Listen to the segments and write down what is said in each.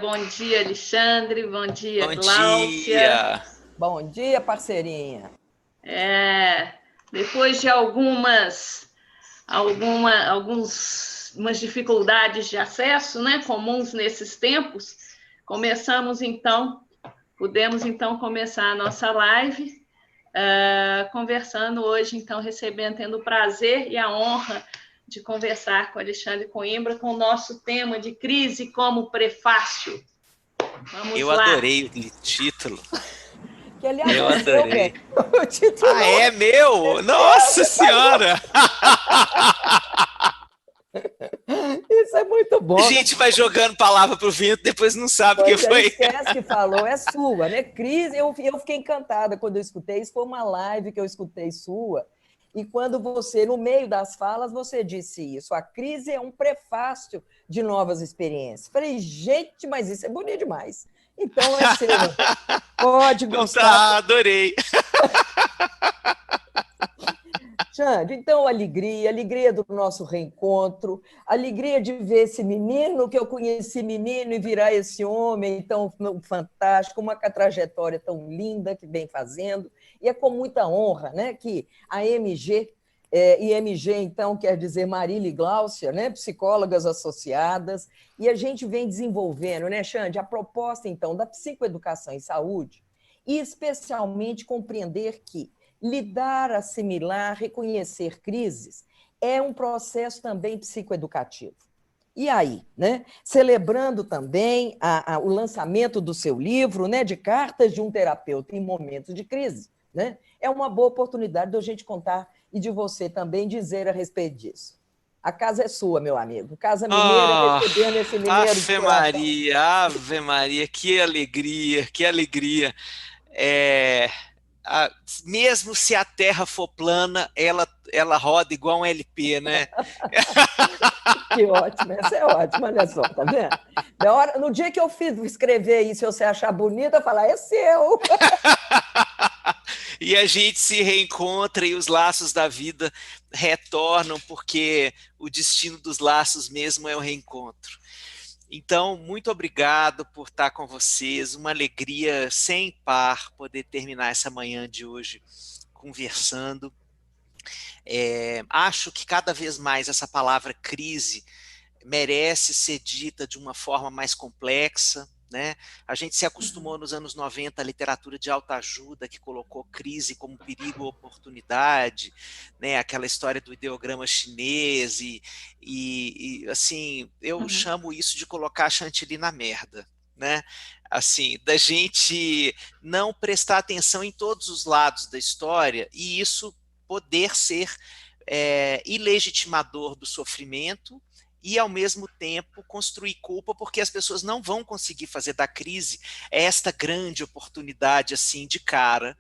bom dia, Alexandre, bom dia, Bom Gláucia. dia! Bom dia, parceirinha. Depois de algumas dificuldades de acesso, né, comuns nesses tempos, podemos então começar a nossa live, conversando hoje, então, tendo o prazer e a honra de conversar com Alexandre Coimbra com o nosso tema de crise como prefácio. Vamos Eu lá. adorei o título. Que, aliás, Eu é seu, adorei. o título Ah, é meu? Nossa Senhora! Isso é muito A bom. gente vai jogando palavra pro vento, depois não sabe o que Pois é, foi. esquece que falou, é sua, né? Crise, eu fiquei encantada quando eu escutei. Isso foi uma live que eu escutei sua. E quando você, no meio das falas, você disse isso. A crise é um prefácio de novas experiências. Falei, gente, mas isso é bonito demais. Então é seu. Pode Então gostar. tá, adorei. Xande, então, alegria do nosso reencontro, alegria de ver esse menino, que eu conheci menino, e virar esse homem tão fantástico, uma trajetória tão linda que vem fazendo, e é com muita honra, né, que a MG, e MG, então, quer dizer Marília e Gláucia, né, psicólogas associadas, e a gente vem desenvolvendo, né, Xande, a proposta, então, da psicoeducação em saúde, e especialmente compreender que lidar, assimilar, reconhecer crises é um processo também psicoeducativo. E aí, né? Celebrando também o lançamento do seu livro, né, de Cartas de um Terapeuta em Momentos de Crise, né? É uma boa oportunidade de a gente contar e de você também dizer a respeito disso. A casa é sua, meu amigo. Casa Mineira, recebendo esse mineiro de coração. Ave Maria, que alegria, que alegria. É, mesmo se a Terra for plana, ela roda igual um LP, né? Que ótimo, essa é ótima, olha só, tá vendo? No dia que eu escrever isso, se você achar bonita, falar, é seu. E a gente se reencontra e os laços da vida retornam, porque o destino dos laços mesmo é o reencontro. Então, muito obrigado por estar com vocês, uma alegria sem par poder terminar essa manhã de hoje conversando. Acho que cada vez mais essa palavra crise merece ser dita de uma forma mais complexa, né? A gente se acostumou nos anos 90 à literatura de autoajuda que colocou crise como perigo ou oportunidade, né? Aquela história do ideograma chinês e assim, eu chamo isso de colocar chantilly na merda, né? Assim, da gente não prestar atenção em todos os lados da história e isso poder ser ilegitimador do sofrimento e, ao mesmo tempo, construir culpa, porque as pessoas não vão conseguir fazer da crise esta grande oportunidade assim de cara.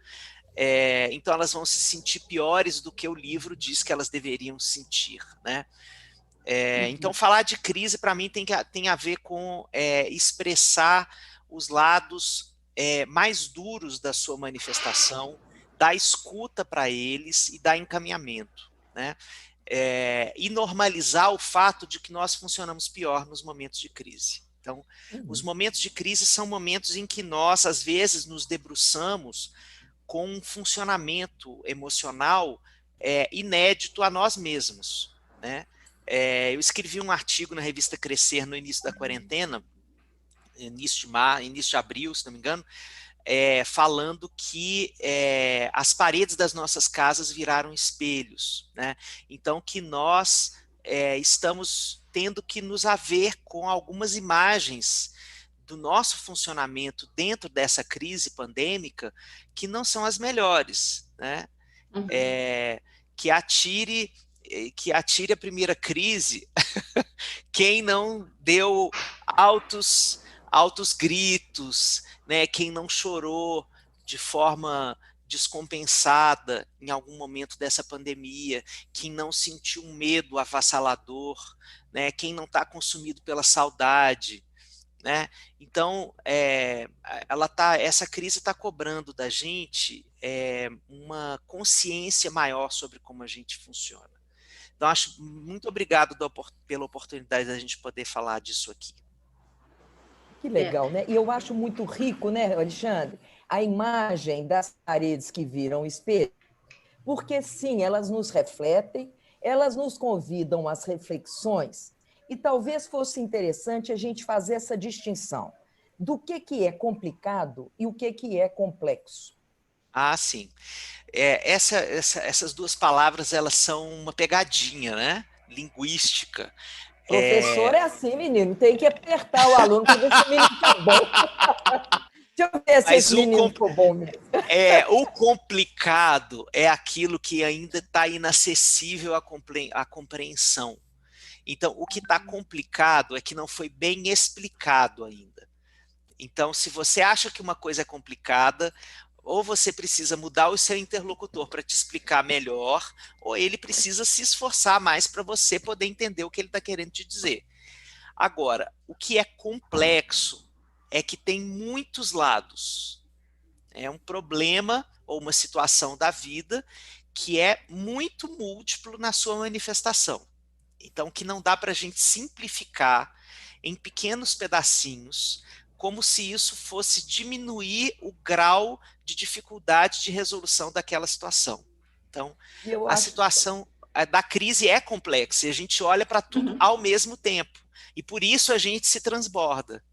Então elas vão se sentir piores do que o livro diz que elas deveriam sentir, né? Então falar de crise para mim tem a ver com expressar os lados mais duros da sua manifestação, dar escuta para eles e dar encaminhamento, né? E normalizar o fato de que nós funcionamos pior nos momentos de crise. Então, os momentos de crise são momentos em que nós, às vezes, nos debruçamos com um funcionamento emocional inédito a nós mesmos, né? Eu escrevi um artigo na revista Crescer no início da quarentena, início de abril, se não me engano, falando que as paredes das nossas casas viraram espelhos, né? Então que nós estamos tendo que nos haver com algumas imagens do nosso funcionamento dentro dessa crise pandêmica que não são as melhores, né? Que atire a primeira crise quem não deu altos gritos, né? Quem não chorou de forma descompensada em algum momento dessa pandemia, quem não sentiu um medo avassalador, né? Quem não está consumido pela saudade, né? Então, essa crise está cobrando da gente uma consciência maior sobre como a gente funciona. Então, acho muito obrigado pela oportunidade da gente poder falar disso aqui. Que legal, né? E eu acho muito rico, né, Alexandre, a imagem das paredes que viram espelho, porque sim, elas nos refletem, elas nos convidam às reflexões, e talvez fosse interessante a gente fazer essa distinção do que é complicado e o que é complexo. Ah, sim. Essas duas palavras, elas são uma pegadinha, né? Linguística. Professor é assim, menino, tem que apertar o aluno para ver se o menino está bom. Deixa eu ver se Mas esse menino ficou bom mesmo. o complicado é aquilo que ainda está inacessível à compreensão. Então, o que está complicado é que não foi bem explicado ainda. Então, se você acha que uma coisa é complicada, ou você precisa mudar o seu interlocutor para te explicar melhor, ou ele precisa se esforçar mais para você poder entender o que ele está querendo te dizer. Agora, o que é complexo é que tem muitos lados. É um problema ou uma situação da vida que é muito múltiplo na sua manifestação. Então, que não dá para a gente simplificar em pequenos pedacinhos, como se isso fosse diminuir o grau de dificuldade de resolução daquela situação. Então, a situação da crise é complexa e a gente olha para tudo ao mesmo tempo. E por isso a gente se transborda.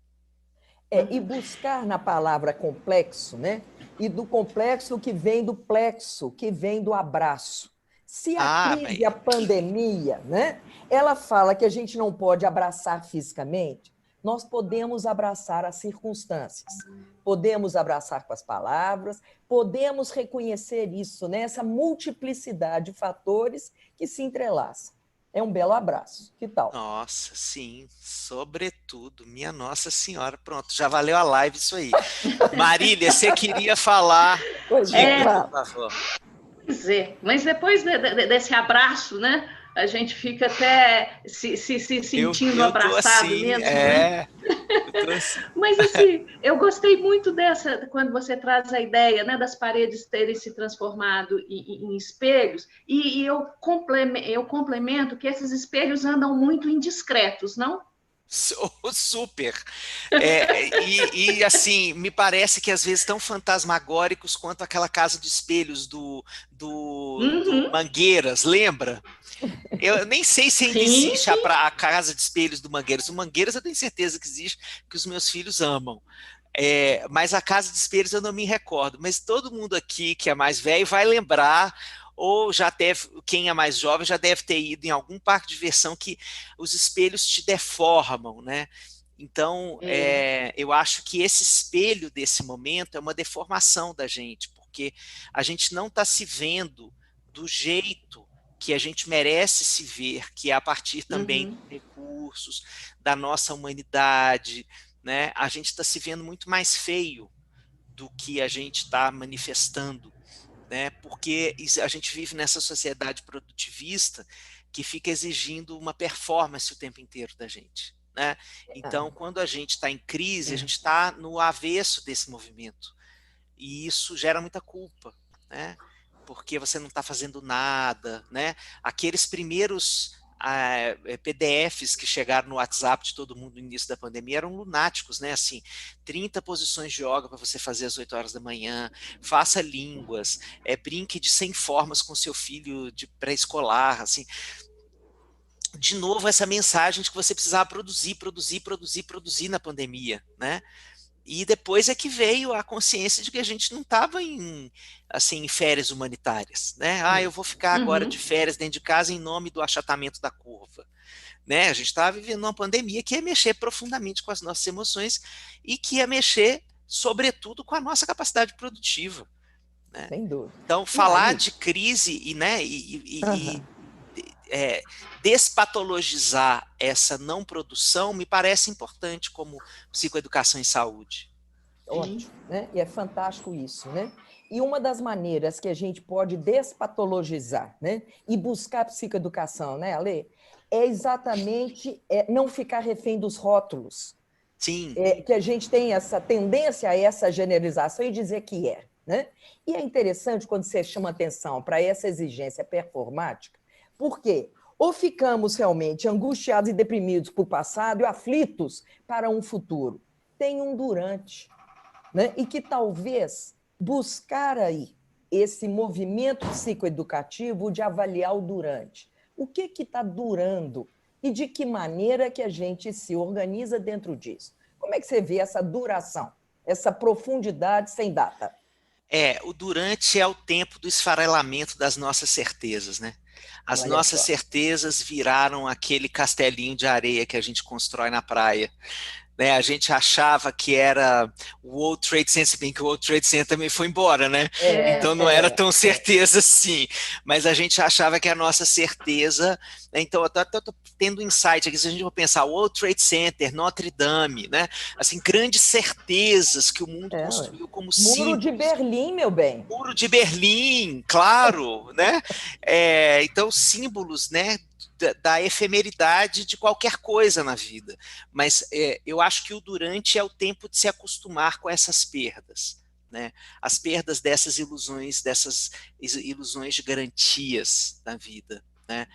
E buscar na palavra complexo, né? E do complexo que vem do plexo, que vem do abraço. Se a crise, a pandemia, né? Ela fala que a gente não pode abraçar fisicamente, nós podemos abraçar as circunstâncias, podemos abraçar com as palavras, podemos reconhecer isso, né? Essa multiplicidade de fatores que se entrelaçam. É um belo abraço. Que tal? Nossa, sim, sobretudo, minha Nossa Senhora. Pronto, já valeu a live isso aí. Marília, você queria falar? Diga, por favor. Pois é, mas depois desse abraço, né? A gente fica até se sentindo eu tô abraçado assim, mesmo, né? Eu tô assim. Mas assim, eu gostei muito dessa, quando você traz a ideia, né, das paredes terem se transformado em espelhos, e eu complemento que esses espelhos andam muito indiscretos, não? Super. E assim, me parece que às vezes tão fantasmagóricos quanto aquela casa de espelhos do Mangueiras, lembra? Eu nem sei se ainda existe a casa de espelhos do Mangueiras. O Mangueiras eu tenho certeza que existe, que os meus filhos amam. Mas a casa de espelhos eu não me recordo. Mas todo mundo aqui que é mais velho vai lembrar, ou já deve, quem é mais jovem já deve ter ido em algum parque de diversão que os espelhos te deformam, né? Então, eu acho que esse espelho desse momento é uma deformação da gente, porque a gente não está se vendo do jeito que a gente merece se ver, que é a partir também dos recursos, da nossa humanidade, né? A gente está se vendo muito mais feio do que a gente está manifestando, né? Porque a gente vive nessa sociedade produtivista que fica exigindo uma performance o tempo inteiro da gente, né? Então, quando a gente está em crise, a gente está no avesso desse movimento, e isso gera muita culpa, né? Porque você não está fazendo nada, né? Aqueles primeiros PDFs que chegaram no WhatsApp de todo mundo no início da pandemia eram lunáticos, né? Assim, 30 posições de yoga para você fazer às 8 horas da manhã, faça línguas, brinque de 100 formas com seu filho de pré-escolar, assim. De novo, essa mensagem de que você precisava produzir na pandemia, né? E depois é que veio a consciência de que a gente não estava em férias humanitárias, né? Eu vou ficar agora de férias dentro de casa em nome do achatamento da curva, né? A gente estava vivendo uma pandemia que ia mexer profundamente com as nossas emoções e que ia mexer, sobretudo, com a nossa capacidade produtiva, né? Sem dúvida. Então, falar de crise despatologizar essa não produção me parece importante como psicoeducação em saúde. Ótimo, né? E é fantástico isso, né? E uma das maneiras que a gente pode despatologizar, né, e buscar psicoeducação, né, Ale, é exatamente não ficar refém dos rótulos. Sim. Que a gente tem essa tendência a essa generalização e dizer que né? E é interessante quando você chama atenção para essa exigência performática, porque ou ficamos realmente angustiados e deprimidos para o passado e aflitos para um futuro. tem um durante, né? E que talvez buscar aí esse movimento psicoeducativo de avaliar o durante. O que está durando e de que maneira que a gente se organiza dentro disso? Como é que você vê essa duração, essa profundidade sem data? O durante é o tempo do esfarelamento das nossas certezas, né? As Olha nossas só. certezas viraram aquele castelinho de areia que a gente constrói na praia. Né, a gente achava que era o World Trade Center, se bem que o World Trade Center também foi embora, né? Então não era tão certeza assim, mas a gente achava que a nossa certeza, né? Então eu tô tendo um insight aqui, se a gente for pensar, World Trade Center, Notre Dame, né? Assim, grandes certezas que o mundo construiu como símbolos. Muro de Berlim, meu bem. Muro de Berlim, claro, né? Então, símbolos, né, da efemeridade de qualquer coisa na vida. Mas eu acho que o durante é o tempo de se acostumar com essas perdas, né? As perdas dessas ilusões de garantias na vida, né?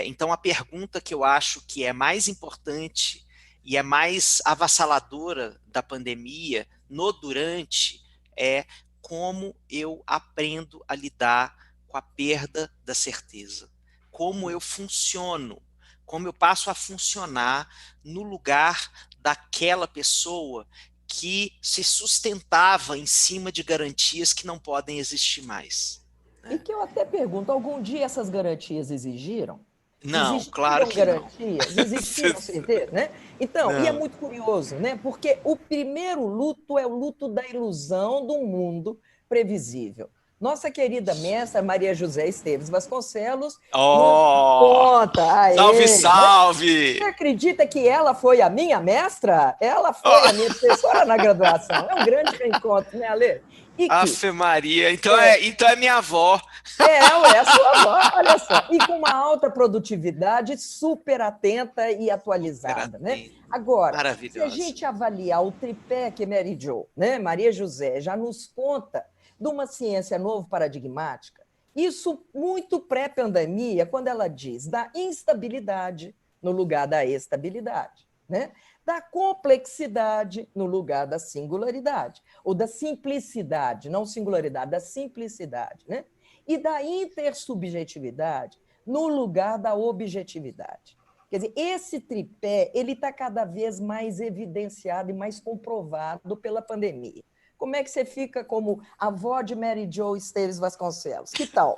Então, a pergunta que eu acho que é mais importante e é mais avassaladora da pandemia no durante é como eu aprendo a lidar com a perda da certeza, como eu funciono, como eu passo a funcionar no lugar daquela pessoa que se sustentava em cima de garantias que não podem existir mais. Né? E que eu até pergunto, algum dia essas garantias exigiram? Não, Existiram claro que garantias? não. Existiram certeza, né? Então, e é muito curioso, né? Porque o primeiro luto é o luto da ilusão do mundo previsível. Nossa querida mestra Maria José Esteves Vasconcelos nos conta. Salve, Né? salve! Você acredita que ela foi a minha mestra? Ela foi a minha professora na graduação. É um grande reencontro, né, Alê? Ave Maria, então é minha avó. É a sua avó, olha só. E com uma alta produtividade, super atenta e atualizada, né? Agora, se a gente avaliar o tripé que Mary Jo, né, Maria José, já nos conta de uma ciência novo paradigmática, isso muito pré-pandemia, quando ela diz da instabilidade no lugar da estabilidade, né? Da complexidade no lugar da singularidade, ou da simplicidade, não singularidade, da simplicidade, né? E da intersubjetividade no lugar da objetividade. Quer dizer, esse tripé ele está cada vez mais evidenciado e mais comprovado pela pandemia. Como é que você fica como avó de Mary Jo Esteves Vasconcelos? Que tal?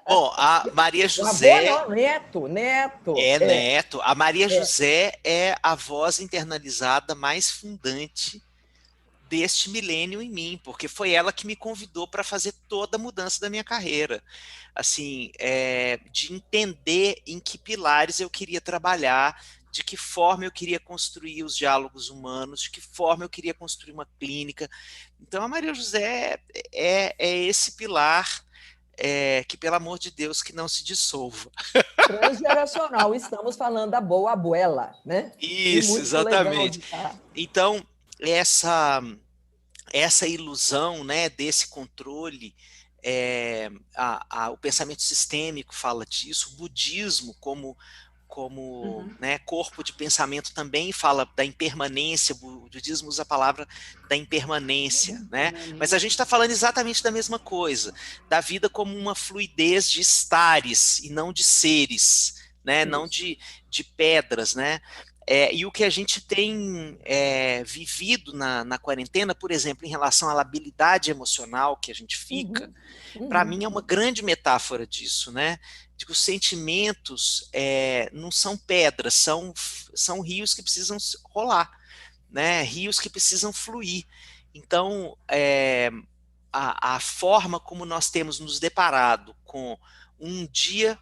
Bom, a Maria José... Avó não, neto. Neto. A Maria José é a voz internalizada mais fundante deste milênio em mim, porque foi ela que me convidou para fazer toda a mudança da minha carreira. Assim, de entender em que pilares eu queria trabalhar, de que forma eu queria construir os diálogos humanos, de que forma eu queria construir uma clínica. Então, a Maria José é esse pilar que, pelo amor de Deus, que não se dissolva. Transgeracional, estamos falando da boa abuela, né? Isso, exatamente. Então, essa ilusão, né, desse controle, o pensamento sistêmico fala disso, o budismo como né, corpo de pensamento também fala da impermanência, o budismo usa a palavra da impermanência, né? Mas a gente está falando exatamente da mesma coisa, da vida como uma fluidez de estares e não de seres, né? Não de pedras, né? E o que a gente tem vivido na quarentena, por exemplo, em relação à labilidade emocional que a gente fica, para mim é uma grande metáfora disso, né? De que os sentimentos não são pedras, são rios que precisam rolar, né? Rios que precisam fluir. Então, a forma como nós temos nos deparado com um dia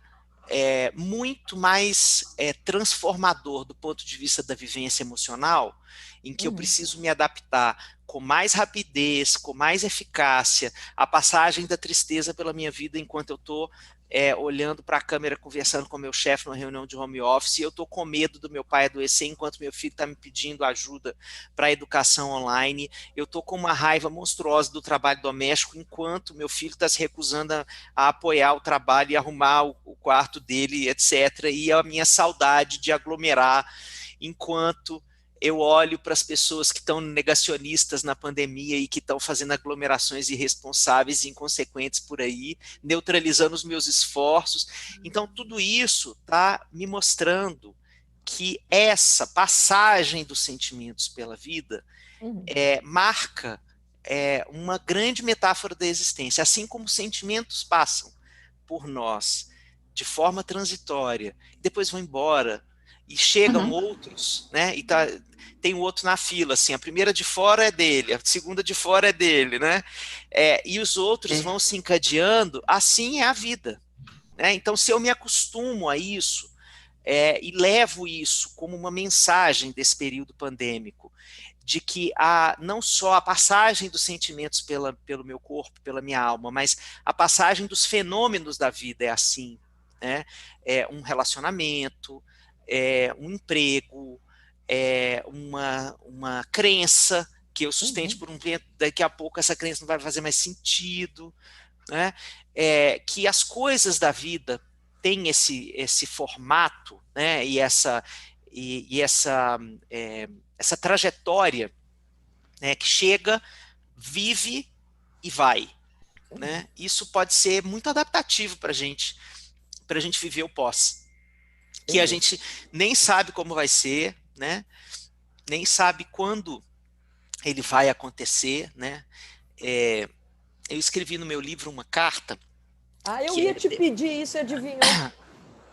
muito mais transformador do ponto de vista da vivência emocional, em que eu preciso me adaptar com mais rapidez, com mais eficácia, a passagem da tristeza pela minha vida enquanto eu estou olhando para a câmera, conversando com meu chefe numa reunião de home office, e eu estou com medo do meu pai adoecer enquanto meu filho está me pedindo ajuda para a educação online, eu estou com uma raiva monstruosa do trabalho doméstico enquanto meu filho está se recusando a apoiar o trabalho e arrumar o quarto dele, etc. E a minha saudade de aglomerar enquanto eu olho para as pessoas que estão negacionistas na pandemia e que estão fazendo aglomerações irresponsáveis e inconsequentes por aí, neutralizando os meus esforços. Então, tudo isso está me mostrando que essa passagem dos sentimentos pela vida marca uma grande metáfora da existência. Assim como os sentimentos passam por nós de forma transitória, depois vão embora, e chegam outros, né? E tem um outro na fila, assim, a primeira de fora é dele, a segunda de fora é dele, né? E os outros vão se encadeando, assim é a vida, né? Então, se eu me acostumo a isso, e levo isso como uma mensagem desse período pandêmico, de que não só a passagem dos sentimentos pelo meu corpo, pela minha alma, mas a passagem dos fenômenos da vida é assim, né? Um relacionamento, um emprego, uma crença que eu sustente por um tempo, daqui a pouco essa crença não vai fazer mais sentido, né? Que as coisas da vida têm esse formato, né? E essa trajetória, né? Que chega, vive e vai, né? Isso pode ser muito adaptativo para a gente viver o pós, que a gente nem sabe como vai ser, né? Nem sabe quando ele vai acontecer, né? Eu escrevi no meu livro uma carta. Eu ia te pedir isso, adivinhou?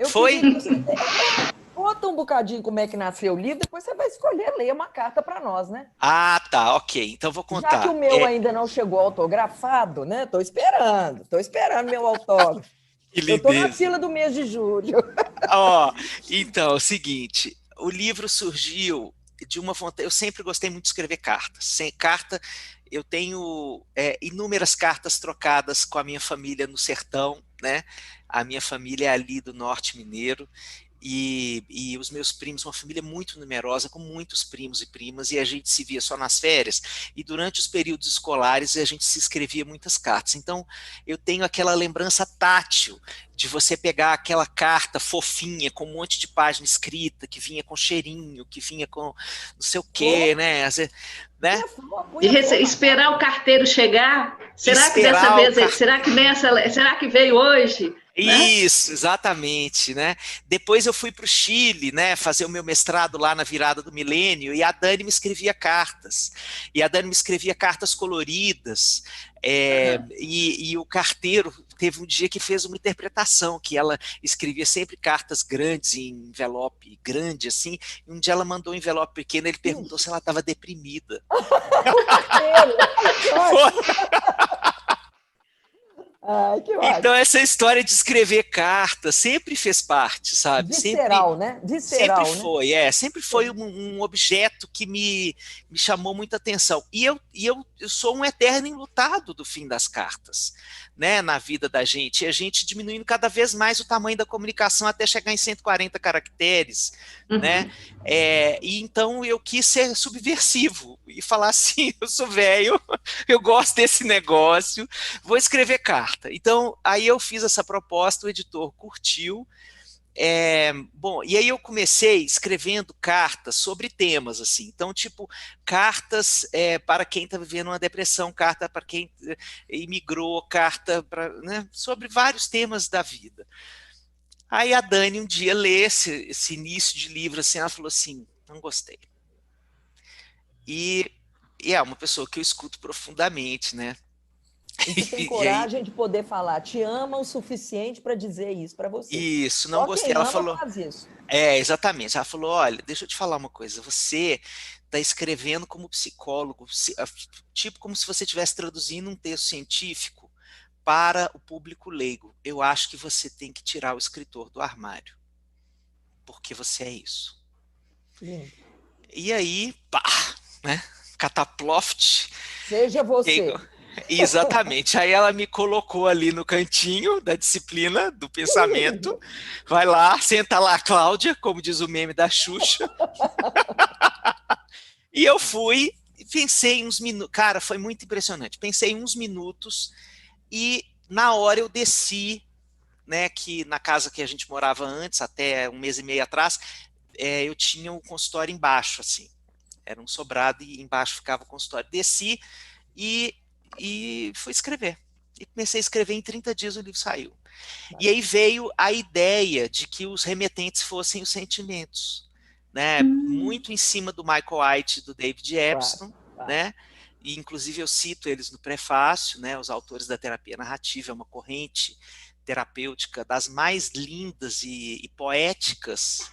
Foi? Queria que você... Conta um bocadinho como é que nasceu o livro, depois você vai escolher ler uma carta para nós, né? Ah, tá, ok. Então vou contar. Já que o meu ainda não chegou autografado, né? Estou esperando meu autógrafo. Eu estou na fila do mês de julho. Então, é o seguinte, o livro surgiu de uma vontade. Eu sempre gostei muito de escrever cartas. Sem carta, eu tenho inúmeras cartas trocadas com a minha família no sertão, né? A minha família é ali do norte mineiro. E os meus primos, uma família muito numerosa, com muitos primos e primas, e a gente se via só nas férias, e durante os períodos escolares a gente se escrevia muitas cartas. Então, eu tenho aquela lembrança tátil de você pegar aquela carta fofinha, com um monte de página escrita, que vinha com cheirinho, que vinha com não sei o quê, né? De esperar o carteiro chegar. Será que dessa vez, será que veio hoje? Isso, exatamente, né? Depois eu fui para o Chile, né, fazer o meu mestrado lá na virada do milênio, e a Dani me escrevia cartas, coloridas, e o carteiro teve um dia que fez uma interpretação, que ela escrevia sempre cartas grandes, em envelope grande, assim, e um dia ela mandou um envelope pequeno, ele perguntou se ela estava deprimida. O carteiro! Então essa história de escrever carta sempre fez parte, sabe? Visceral, né? Visceral, sempre foi, sempre foi um objeto que me chamou muita atenção. E eu sou um eterno enlutado do fim das cartas, né, na vida da gente, e a gente diminuindo cada vez mais o tamanho da comunicação até chegar em 140 caracteres, né? E então eu quis ser subversivo e falar assim, eu sou velho, eu gosto desse negócio, vou escrever carta. Então, aí eu fiz essa proposta, o editor curtiu. E aí eu comecei escrevendo cartas sobre temas, assim, então, tipo, cartas para quem está vivendo uma depressão, carta para quem imigrou, carta né, sobre vários temas da vida. Aí a Dani um dia lê esse início de livro, assim, ela falou assim, não gostei. E é uma pessoa que eu escuto profundamente, né? E que tem coragem de poder falar, te ama o suficiente para dizer isso para você. Isso, não gostei. Ela falou. Faz isso. Exatamente. Ela falou: olha, deixa eu te falar uma coisa. Você está escrevendo como psicólogo, tipo como se você estivesse traduzindo um texto científico para o público leigo. Eu acho que você tem que tirar o escritor do armário, porque você é isso. E aí, pá, né? Cataploft. Seja você. Exatamente, aí ela me colocou ali no cantinho da disciplina, do pensamento, vai lá, senta lá, Cláudia, como diz o meme da Xuxa, e eu fui, pensei uns minutos, cara, foi muito impressionante, pensei uns minutos, e na hora eu desci, né, que na casa que a gente morava antes, até um mês e meio atrás, eu tinha um consultório embaixo, assim, Era um sobrado e embaixo ficava o consultório. Desci e fui escrever. E comecei a escrever, em 30 dias o livro saiu. E aí veio a ideia de que os remetentes fossem os sentimentos, né? Muito em cima do Michael White e do David Epstein, né? E inclusive eu cito eles no prefácio, né? Os autores da terapia narrativa, é uma corrente terapêutica das mais lindas e poéticas.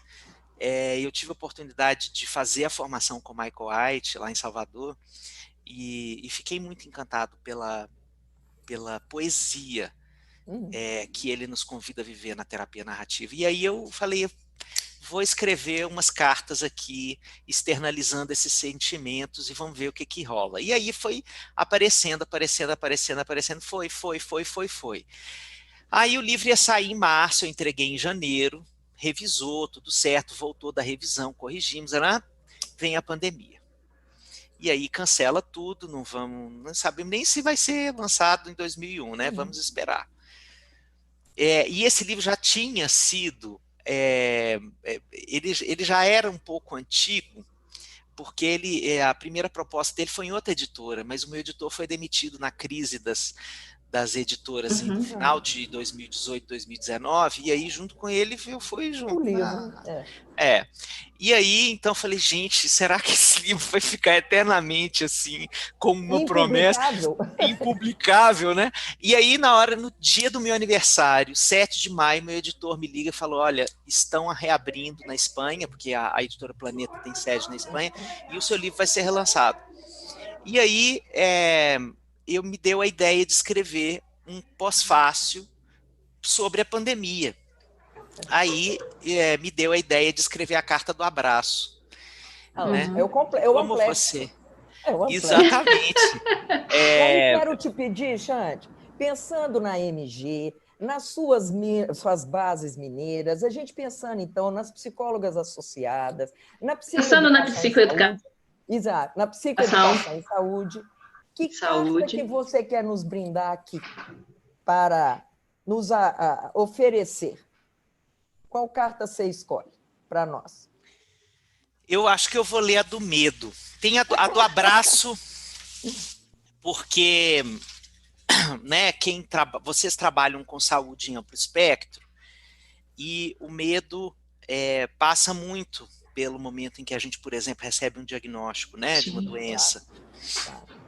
Eu tive a oportunidade de fazer a formação com o Michael White lá em Salvador e fiquei muito encantado pela poesia que ele nos convida a viver na terapia narrativa. E aí eu falei, vou escrever umas cartas aqui, externalizando esses sentimentos e vamos ver o que que rola. E aí foi aparecendo, foi. Aí o livro ia sair em março, eu entreguei em janeiro, revisou, tudo certo, voltou da revisão, corrigimos, vem a pandemia. E aí cancela tudo, não sabemos nem se vai ser lançado em 2001, né? Vamos esperar. E esse livro já tinha sido, ele já era um pouco antigo, porque a primeira proposta dele foi em outra editora, mas o meu editor foi demitido na crise das editoras no final de 2018, 2019, e aí junto com ele eu fui junto. O livro. E aí, então, falei, gente, será que esse livro vai ficar eternamente assim, como uma promessa impublicável, né? E aí, no dia do meu aniversário, 7 de maio, meu editor me liga e falou, olha, estão reabrindo na Espanha, porque a editora Planeta tem sede na Espanha, e o seu livro vai ser relançado. E aí, eu me deu a ideia de escrever um pós-fácil sobre a pandemia. Aí me deu a ideia de escrever a carta do abraço. Né? Como você. Exatamente. Aí quero te pedir, Xande, pensando na MG, nas suas bases mineiras, a gente pensando, então, nas psicólogas associadas, pensando na psicoeducação. Exato, na psicoeducação e saúde. Que carta que você quer nos brindar aqui para nos oferecer? Qual carta você escolhe para nós? Eu acho que eu vou ler a do medo. Tem a do abraço, porque né, vocês trabalham com saúde em amplo espectro, e o medo passa muito pelo momento em que a gente, por exemplo, recebe um diagnóstico, né, de uma doença. Claro.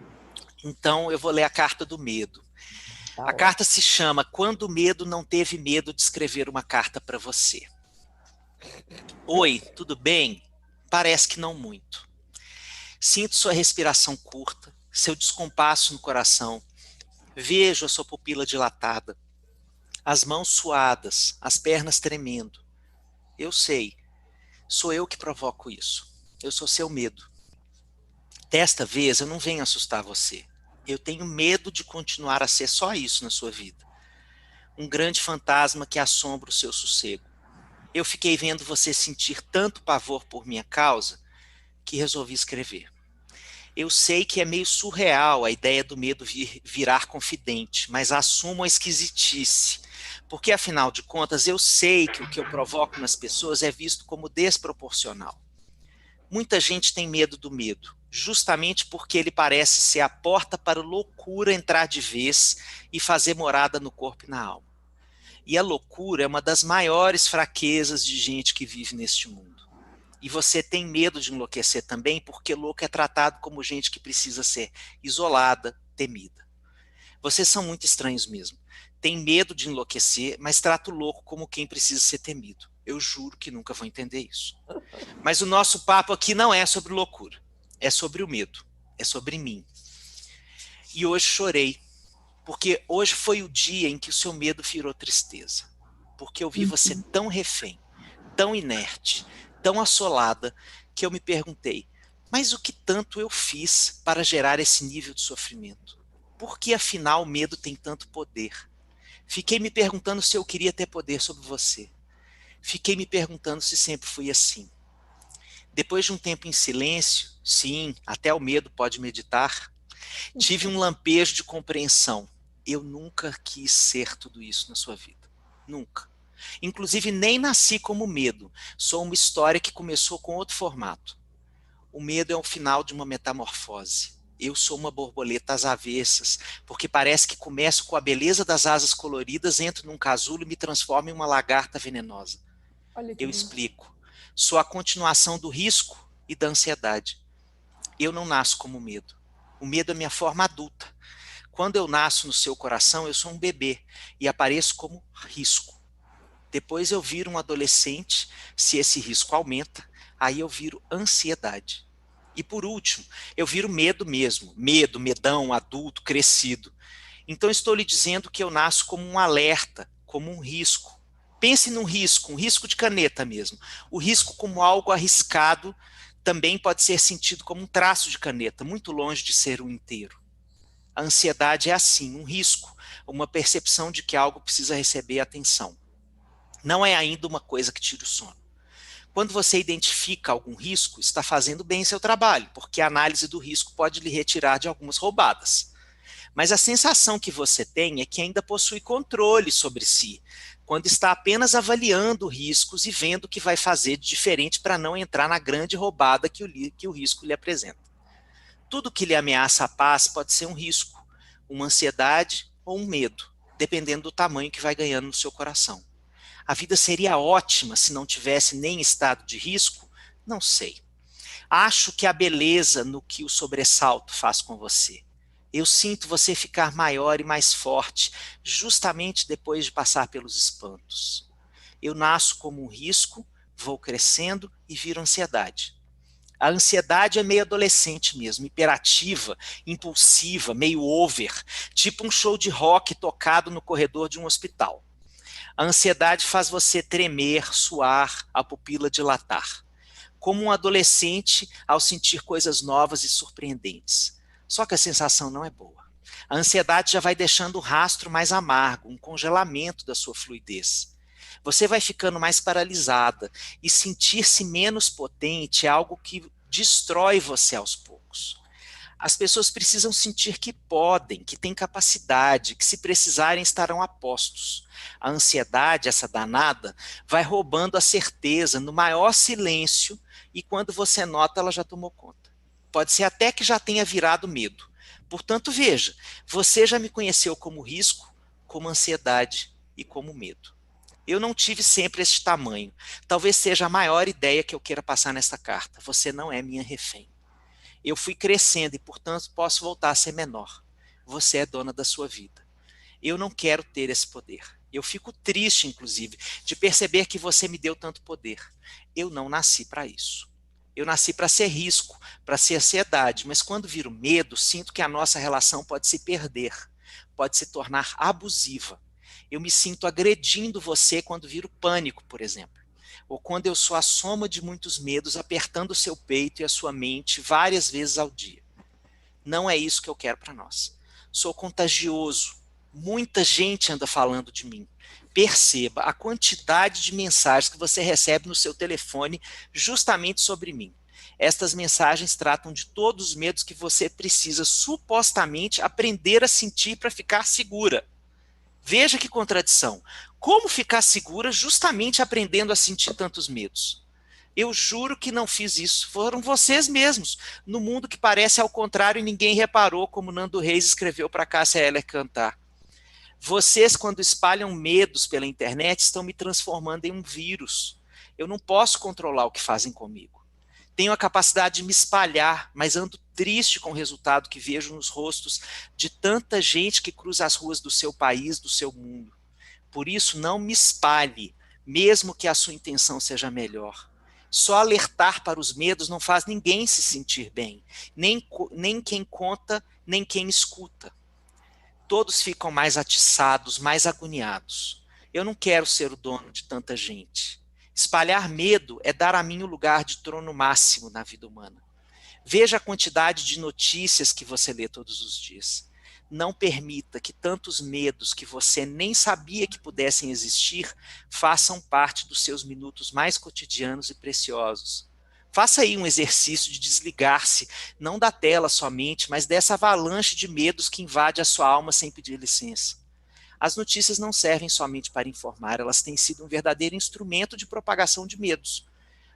Então, eu vou ler a carta do medo. A carta se chama Quando o Medo Não Teve Medo de Escrever uma Carta para Você. Oi, tudo bem? Parece que não muito. Sinto sua respiração curta, seu descompasso no coração. Vejo a sua pupila dilatada, as mãos suadas, as pernas tremendo. Eu sei, sou eu que provoco isso. Eu sou seu medo. Desta vez eu não venho assustar você. Eu tenho medo de continuar a ser só isso na sua vida. Um grande fantasma que assombra o seu sossego. Eu fiquei vendo você sentir tanto pavor por minha causa que resolvi escrever. Eu sei que é meio surreal a ideia do medo virar confidente, mas assumo a esquisitice. Porque, afinal de contas, eu sei que o que eu provoco nas pessoas é visto como desproporcional. Muita gente tem medo do medo, justamente porque ele parece ser a porta para a loucura entrar de vez e fazer morada no corpo e na alma. E a loucura é uma das maiores fraquezas de gente que vive neste mundo. E você tem medo de enlouquecer também, porque louco é tratado como gente que precisa ser isolada, temida. Vocês são muito estranhos mesmo. Tem medo de enlouquecer, mas trata o louco como quem precisa ser temido. Eu juro que nunca vou entender isso. Mas o nosso papo aqui não é sobre loucura. É sobre o medo. É sobre mim. E hoje chorei. Porque hoje foi o dia em que o seu medo virou tristeza. Porque eu vi você tão refém, tão inerte, tão assolada, que eu me perguntei, mas o que tanto eu fiz para gerar esse nível de sofrimento? Por que afinal o medo tem tanto poder? Fiquei me perguntando se eu queria ter poder sobre você. Fiquei me perguntando se sempre fui assim. Depois de um tempo em silêncio, sim, até o medo pode meditar, tive um lampejo de compreensão. Eu nunca quis ser tudo isso na sua vida. Nunca. Inclusive, nem nasci como medo. Sou uma história que começou com outro formato. O medo é o final de uma metamorfose. Eu sou uma borboleta às avessas, porque parece que começo com a beleza das asas coloridas, entro num casulo e me transformo em uma lagarta venenosa. Olha que Eu lindo. explico. Sou a continuação do risco e da ansiedade. Eu não nasço como medo. O medo é minha forma adulta. Quando eu nasço no seu coração, eu sou um bebê e apareço como risco. Depois eu viro um adolescente, se esse risco aumenta, aí eu viro ansiedade. E por último, eu viro medo mesmo, medo, medão, adulto, crescido. Então estou lhe dizendo que eu nasço como um alerta, como um risco. Pense num risco, um risco de caneta mesmo. O risco como algo arriscado também pode ser sentido como um traço de caneta, muito longe de ser um inteiro. A ansiedade é assim, um risco, uma percepção de que algo precisa receber atenção. Não é ainda uma coisa que tira o sono. Quando você identifica algum risco, está fazendo bem seu trabalho, porque a análise do risco pode lhe retirar de algumas roubadas. Mas a sensação que você tem é que ainda possui controle sobre si, quando está apenas avaliando riscos e vendo o que vai fazer de diferente para não entrar na grande roubada que o risco lhe apresenta. Tudo que lhe ameaça a paz pode ser um risco, uma ansiedade ou um medo, dependendo do tamanho que vai ganhando no seu coração. A vida seria ótima se não tivesse nem estado de risco? Não sei. Acho que a beleza no que o sobressalto faz com você. Eu sinto você ficar maior e mais forte, justamente depois de passar pelos espantos. Eu nasço como um risco, vou crescendo e viro ansiedade. A ansiedade é meio adolescente mesmo, hiperativa, impulsiva, meio over, tipo um show de rock tocado no corredor de um hospital. A ansiedade faz você tremer, suar, a pupila dilatar. Como um adolescente ao sentir coisas novas e surpreendentes. Só que a sensação não é boa. A ansiedade já vai deixando um rastro mais amargo, um congelamento da sua fluidez. Você vai ficando mais paralisada e sentir-se menos potente é algo que destrói você aos poucos. As pessoas precisam sentir que podem, que têm capacidade, que se precisarem estarão a postos. A ansiedade, essa danada, vai roubando a certeza no maior silêncio e quando você nota ela já tomou conta. Pode ser até que já tenha virado medo. Portanto, veja, você já me conheceu como risco, como ansiedade e como medo. Eu não tive sempre este tamanho. Talvez seja a maior ideia que eu queira passar nesta carta. Você não é minha refém. Eu fui crescendo e, portanto, posso voltar a ser menor. Você é dona da sua vida. Eu não quero ter esse poder. Eu fico triste, inclusive, de perceber que você me deu tanto poder. Eu não nasci para isso. Eu nasci para ser risco, para ser ansiedade, mas quando viro medo, sinto que a nossa relação pode se perder, pode se tornar abusiva. Eu me sinto agredindo você quando viro pânico, por exemplo. Ou quando eu sou a soma de muitos medos apertando o seu peito e a sua mente várias vezes ao dia. Não é isso que eu quero para nós. Sou contagioso. Muita gente anda falando de mim. Perceba a quantidade de mensagens que você recebe no seu telefone justamente sobre mim. Estas mensagens tratam de todos os medos que você precisa supostamente aprender a sentir para ficar segura. Veja que contradição. Como ficar segura justamente aprendendo a sentir tantos medos? Eu juro que não fiz isso. Foram vocês mesmos. No mundo que parece ao contrário e ninguém reparou, como Nando Reis escreveu para Cássia Eller cantar. Vocês, quando espalham medos pela internet, estão me transformando em um vírus. Eu não posso controlar o que fazem comigo. Tenho a capacidade de me espalhar, mas ando triste com o resultado que vejo nos rostos de tanta gente que cruza as ruas do seu país, do seu mundo. Por isso, não me espalhe, mesmo que a sua intenção seja melhor. Só alertar para os medos não faz ninguém se sentir bem, nem quem conta, nem quem escuta. Todos ficam mais atiçados, mais agoniados. Eu não quero ser o dono de tanta gente. Espalhar medo é dar a mim o lugar de trono máximo na vida humana. Veja a quantidade de notícias que você lê todos os dias. Não permita que tantos medos que você nem sabia que pudessem existir façam parte dos seus minutos mais cotidianos e preciosos. Faça aí um exercício de desligar-se, não da tela somente, mas dessa avalanche de medos que invade a sua alma sem pedir licença. As notícias não servem somente para informar, elas têm sido um verdadeiro instrumento de propagação de medos.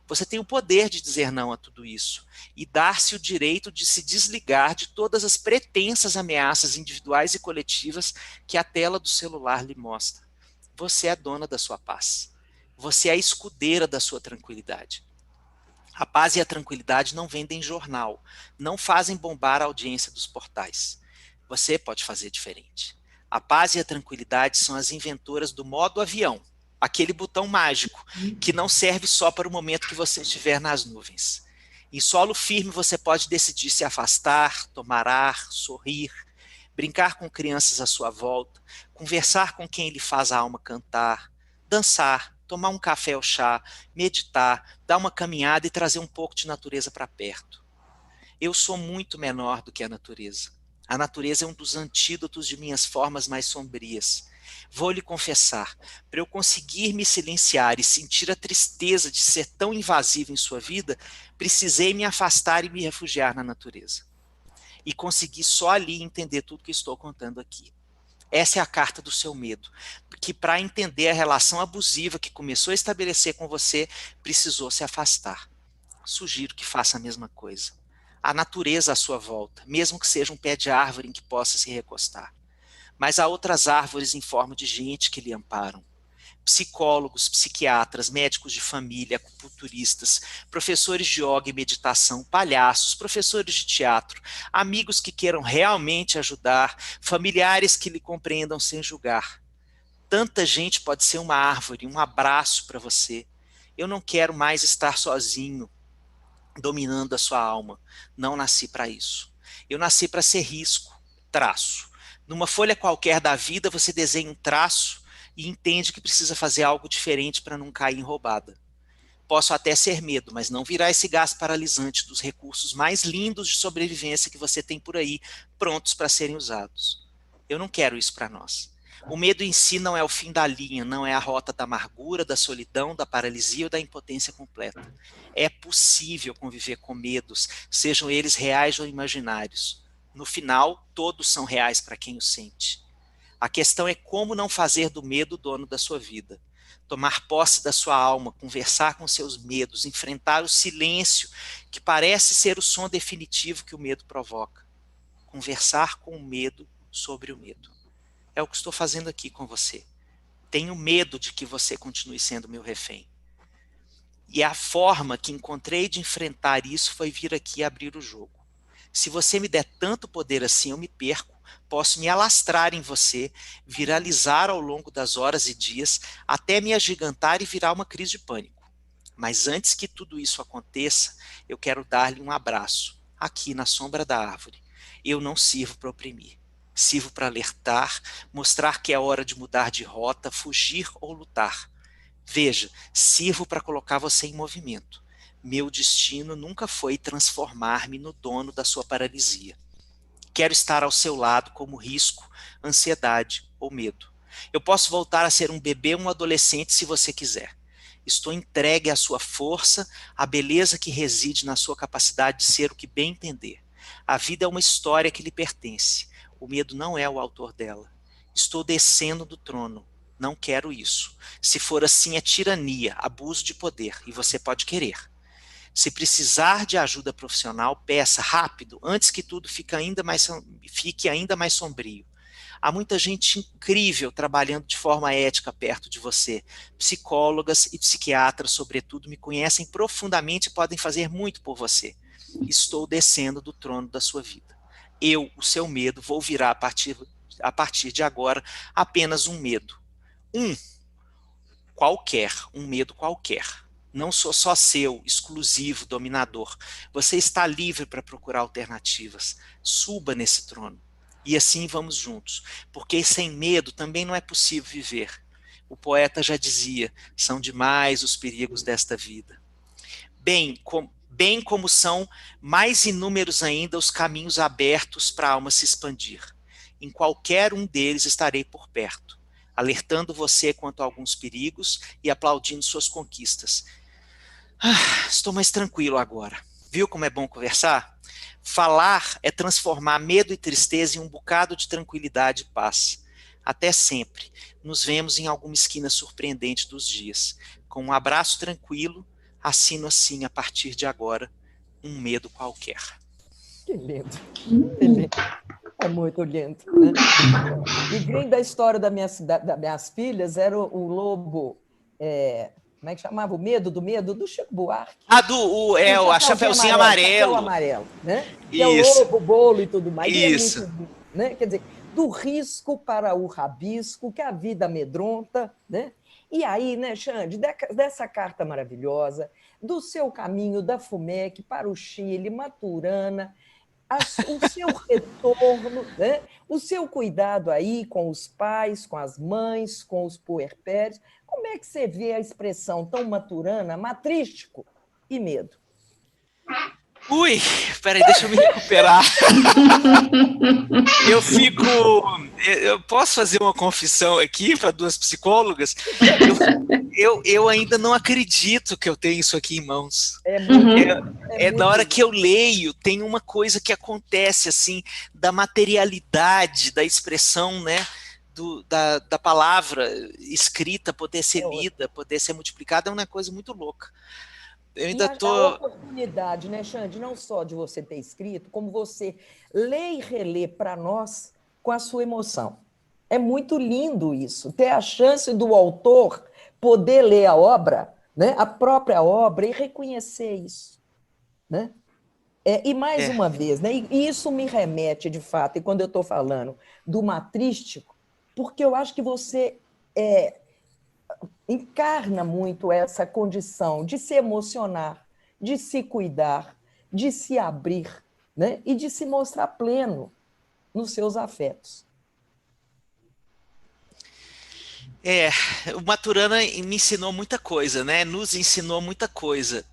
Você tem o poder de dizer não a tudo isso e dar-se o direito de se desligar de todas as pretensas ameaças individuais e coletivas que a tela do celular lhe mostra. Você é a dona da sua paz. Você é a escudeira da sua tranquilidade. A paz e a tranquilidade não vendem jornal, não fazem bombar a audiência dos portais. Você pode fazer diferente. A paz e a tranquilidade são as inventoras do modo avião, aquele botão mágico que não serve só para o momento que você estiver nas nuvens. Em solo firme você pode decidir se afastar, tomar ar, sorrir, brincar com crianças à sua volta, conversar com quem lhe faz a alma cantar, dançar, tomar um café ou chá, meditar, dar uma caminhada e trazer um pouco de natureza para perto. Eu sou muito menor do que a natureza. A natureza é um dos antídotos de minhas formas mais sombrias. Vou lhe confessar, para eu conseguir me silenciar e sentir a tristeza de ser tão invasivo em sua vida, precisei me afastar e me refugiar na natureza. E consegui só ali entender tudo que estou contando aqui. Essa é a carta do seu medo, que para entender a relação abusiva que começou a estabelecer com você, precisou se afastar. Sugiro que faça a mesma coisa. A natureza à sua volta, mesmo que seja um pé de árvore em que possa se recostar. Mas há outras árvores em forma de gente que lhe amparam. Psicólogos, psiquiatras, médicos de família, acupunturistas, professores de yoga e meditação, palhaços, professores de teatro, amigos que queiram realmente ajudar, familiares que lhe compreendam sem julgar. Tanta gente pode ser uma árvore, um abraço para você. Eu não quero mais estar sozinho, dominando a sua alma. Não nasci para isso. Eu nasci para ser risco, traço. Numa folha qualquer da vida, você desenha um traço e entende que precisa fazer algo diferente para não cair em roubada. Posso até ser medo, mas não virar esse gás paralisante dos recursos mais lindos de sobrevivência que você tem por aí, prontos para serem usados. Eu não quero isso para nós. O medo em si não é o fim da linha, não é a rota da amargura, da solidão, da paralisia ou da impotência completa. É possível conviver com medos, sejam eles reais ou imaginários. No final, todos são reais para quem o sente. A questão é como não fazer do medo o dono da sua vida. Tomar posse da sua alma, conversar com seus medos, enfrentar o silêncio, que parece ser o som definitivo que o medo provoca. Conversar com o medo sobre o medo. É o que estou fazendo aqui com você. Tenho medo de que você continue sendo meu refém. E a forma que encontrei de enfrentar isso foi vir aqui abrir o jogo. Se você me der tanto poder assim, eu me perco. Posso me alastrar em você, viralizar ao longo das horas e dias, até me agigantar e virar uma crise de pânico. Mas antes que tudo isso aconteça, eu quero dar-lhe um abraço, aqui na sombra da árvore. Eu não sirvo para oprimir. Sirvo para alertar, mostrar que é hora de mudar de rota, fugir ou lutar. Veja, sirvo para colocar você em movimento. Meu destino nunca foi transformar-me no dono da sua paralisia. Quero estar ao seu lado como risco, ansiedade ou medo. Eu posso voltar a ser um bebê ou um adolescente se você quiser. Estou entregue à sua força, à beleza que reside na sua capacidade de ser o que bem entender. A vida é uma história que lhe pertence. O medo não é o autor dela. Estou descendo do trono. Não quero isso. Se for assim, é tirania, abuso de poder, e você pode querer. Se precisar de ajuda profissional, peça rápido, antes que tudo fique ainda mais sombrio. Há muita gente incrível trabalhando de forma ética perto de você. Psicólogas e psiquiatras, sobretudo, me conhecem profundamente e podem fazer muito por você. Estou descendo do trono da sua vida. Eu, o seu medo, vou virar a partir de agora apenas um medo. Um medo qualquer. Não sou só seu, exclusivo, dominador. Você está livre para procurar alternativas. Suba nesse trono. E assim vamos juntos. Porque sem medo também não é possível viver. O poeta já dizia, são demais os perigos desta vida. Bem como são mais inúmeros ainda os caminhos abertos para a alma se expandir. Em qualquer um deles estarei por perto, alertando você quanto a alguns perigos e aplaudindo suas conquistas. Estou mais tranquilo agora. Viu como é bom conversar? Falar é transformar medo e tristeza em um bocado de tranquilidade e paz. Até sempre. Nos vemos em alguma esquina surpreendente dos dias. Com um abraço tranquilo, assino assim, a partir de agora, um medo qualquer. Que lindo. Que lindo. É muito lindo, né? E grande da história das minhas filhas era o lobo, como é que chamava? O Medo do Chico Buarque. A Chapeuzinho Amarelo. Chapéu Amarelo, né? Que Isso. é o lobo, o bolo e tudo mais. Isso. E é muito, né? Quer dizer, do risco para o rabisco, que a vida amedronta, né? E aí, né, Xande, dessa carta maravilhosa, do seu caminho da FUMEC para o Chile, Maturana, o seu retorno, né? O seu cuidado aí com os pais, com as mães, com os puerpérios. Como é que você vê a expressão tão maturana, matrístico e medo? Ui, peraí, deixa eu me recuperar. Eu posso fazer uma confissão aqui para duas psicólogas? Eu ainda não acredito que eu tenho isso aqui em mãos. Na hora que eu leio, tem uma coisa que acontece, assim, da materialidade, da expressão, né? Da palavra escrita poder ser lida, poder ser multiplicada, é uma coisa muito louca. Eu ainda a oportunidade, né, Xande, não só de você ter escrito, como você lê e relê para nós com a sua emoção. É muito lindo isso, ter a chance do autor poder ler a obra, né, a própria obra, e reconhecer isso, né? E mais uma vez, né, e isso me remete, de fato, e quando eu estou falando do matrístico, porque eu acho que você encarna muito essa condição de se emocionar, de se cuidar, de se abrir, né? E de se mostrar pleno nos seus afetos. O Maturana me ensinou muita coisa, né? Nos ensinou muita coisa.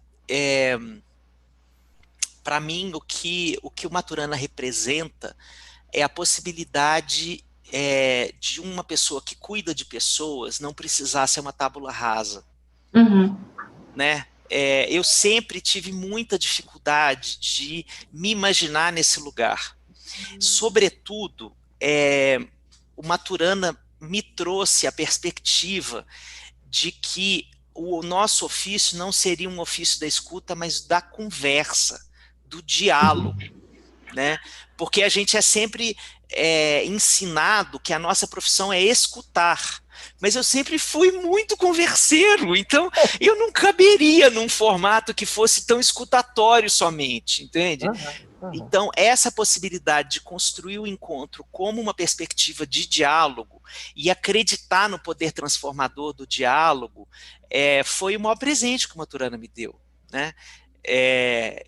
Para mim, o que o Maturana representa é a possibilidade de uma pessoa que cuida de pessoas não precisar ser uma tábula rasa. Né? Eu sempre tive muita dificuldade de me imaginar nesse lugar. Sobretudo, o Maturana me trouxe a perspectiva de que o nosso ofício não seria um ofício da escuta, mas da conversa, do diálogo, né? Porque a gente é sempre ensinado que a nossa profissão é escutar, mas eu sempre fui muito converseiro, então eu não caberia num formato que fosse tão escutatório somente, entende? Então, essa possibilidade de construir o encontro como uma perspectiva de diálogo e acreditar no poder transformador do diálogo foi o maior presente que o Maturana me deu, né?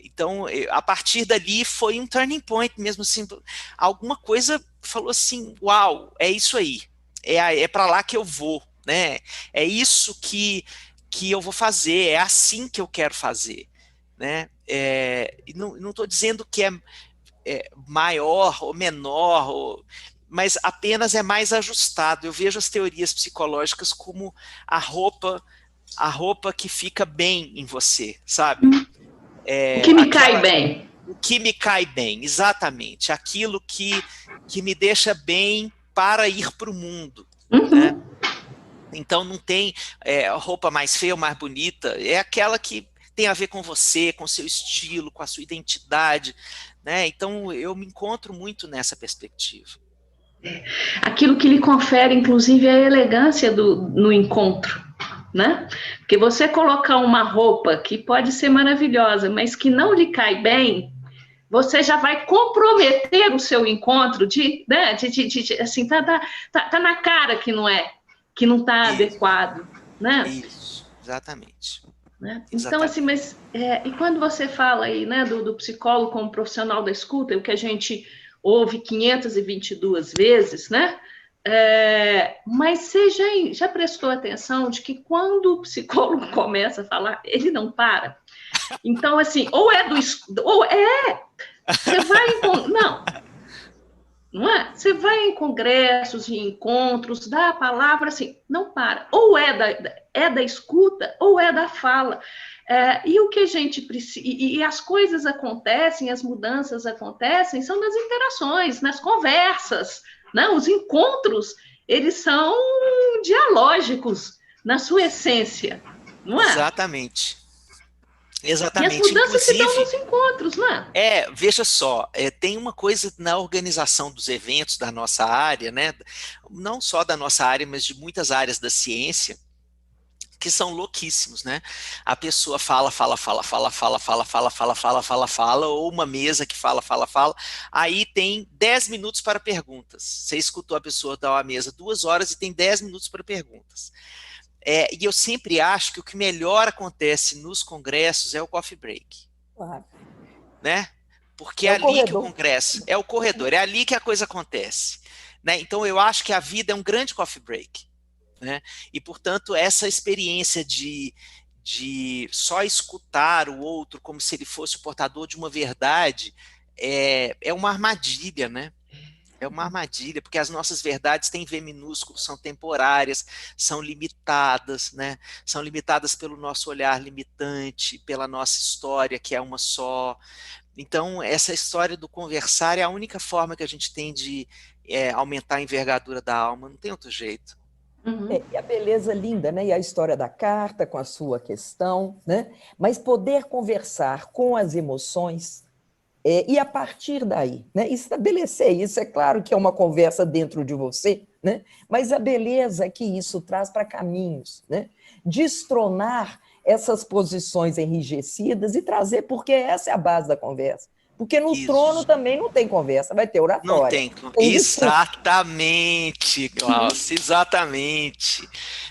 Então, a partir dali foi um turning point mesmo, assim, alguma coisa falou assim, uau, é isso aí, é para lá que eu vou, né? É isso que eu vou fazer, é assim que eu quero fazer, né? Não estou dizendo que é maior ou menor, mas apenas é mais ajustado. Eu vejo as teorias psicológicas como a roupa que fica bem em você, sabe? O que me cai bem. O que me cai bem, exatamente. Aquilo que me deixa bem para ir para o mundo. Né? Então não tem roupa mais feia ou mais bonita, é aquela que tem a ver com você, com seu estilo, com a sua identidade. Né? Então eu me encontro muito nessa perspectiva. Aquilo que lhe confere, inclusive, a elegância no encontro. Né? Porque você colocar uma roupa que pode ser maravilhosa, mas que não lhe cai bem, você já vai comprometer o seu encontro assim, tá na cara que não está adequado, né? Isso, exatamente. Né? Então, assim, mas e quando você fala aí, né, do psicólogo como profissional da escuta, o que a gente ouve 522 vezes, né? Mas você já prestou atenção de que quando o psicólogo começa a falar, ele não para? Então, assim, você vai não é? Você vai em congressos e encontros, dá a palavra, assim, não para. Ou é da escuta, ou é da fala. E o que a gente precisa... E as coisas acontecem, as mudanças acontecem, são nas interações, nas conversas, né? Os encontros, eles são dialógicos na sua essência, não é? Exatamente. E as Exatamente. mudanças se dão Inclusive, nos encontros, não é? veja só, tem uma coisa na organização dos eventos da nossa área, né? Não só da nossa área, mas de muitas áreas da ciência, que são louquíssimos, né? A pessoa fala, fala, fala, fala, fala, fala, fala, fala, fala, fala, fala, ou uma mesa que fala, fala, fala, aí tem 10 minutos para perguntas. Você escutou a pessoa dar uma mesa 2 horas e tem 10 minutos para perguntas. E eu sempre acho que o que melhor acontece nos congressos é o coffee break, Claro. né? Porque é É o ali que o corredor. congresso, é o corredor, é ali que a coisa acontece, né? Então eu acho que a vida é um grande coffee break, né? E, portanto, essa experiência de só escutar o outro como se ele fosse o portador de uma verdade é uma armadilha, né? É uma armadilha, porque as nossas verdades têm V minúsculo, são temporárias, são limitadas, né? São limitadas pelo nosso olhar limitante, pela nossa história, que é uma só. Então, essa história do conversar é a única forma que a gente tem de aumentar a envergadura da alma, não tem outro jeito. Uhum. E a beleza linda, né? E a história da carta com a sua questão, né? Mas poder conversar com as emoções e a partir daí, né? Estabelecer isso, é claro que é uma conversa dentro de você, né? Mas a beleza que isso traz para caminhos, né? Destronar essas posições enrijecidas e trazer, porque essa é a base da conversa. Porque no trono Isso. também não tem conversa, vai ter Não oratória, tem. tem discurso. Exatamente, Glaucio, exatamente.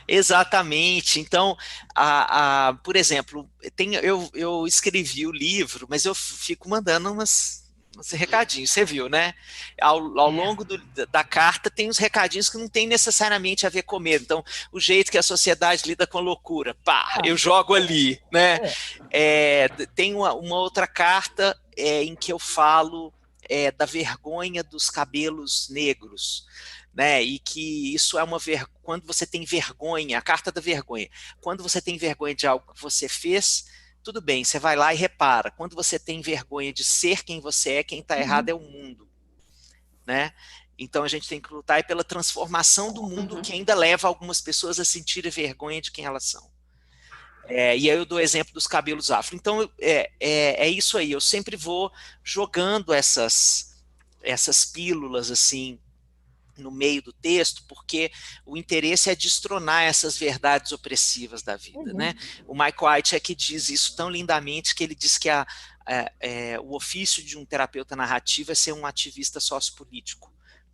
Exatamente. Então, por exemplo, eu escrevi o livro, mas eu fico mandando uns recadinhos, você viu, né? Ao longo da carta tem uns recadinhos que não tem necessariamente a ver com medo. Então, o jeito que a sociedade lida com a loucura, pá, eu jogo ali, né? Tem uma outra carta em que eu falo da vergonha dos cabelos negros, né? E que isso é quando você tem vergonha, a carta da vergonha. Quando você tem vergonha de algo que você fez, tudo bem, você vai lá e repara. Quando você tem vergonha de ser quem você é, quem está errado é o mundo, né? Então a gente tem que lutar pela transformação do mundo que ainda leva algumas pessoas a sentirem vergonha de quem elas são. E aí eu dou o exemplo dos cabelos afro. Então, é isso aí. Eu sempre vou jogando essas pílulas, assim, no meio do texto, porque o interesse é destronar essas verdades opressivas da vida, né? O Mike White é que diz isso tão lindamente, que ele diz que o ofício de um terapeuta narrativo é ser um ativista sociopolítico,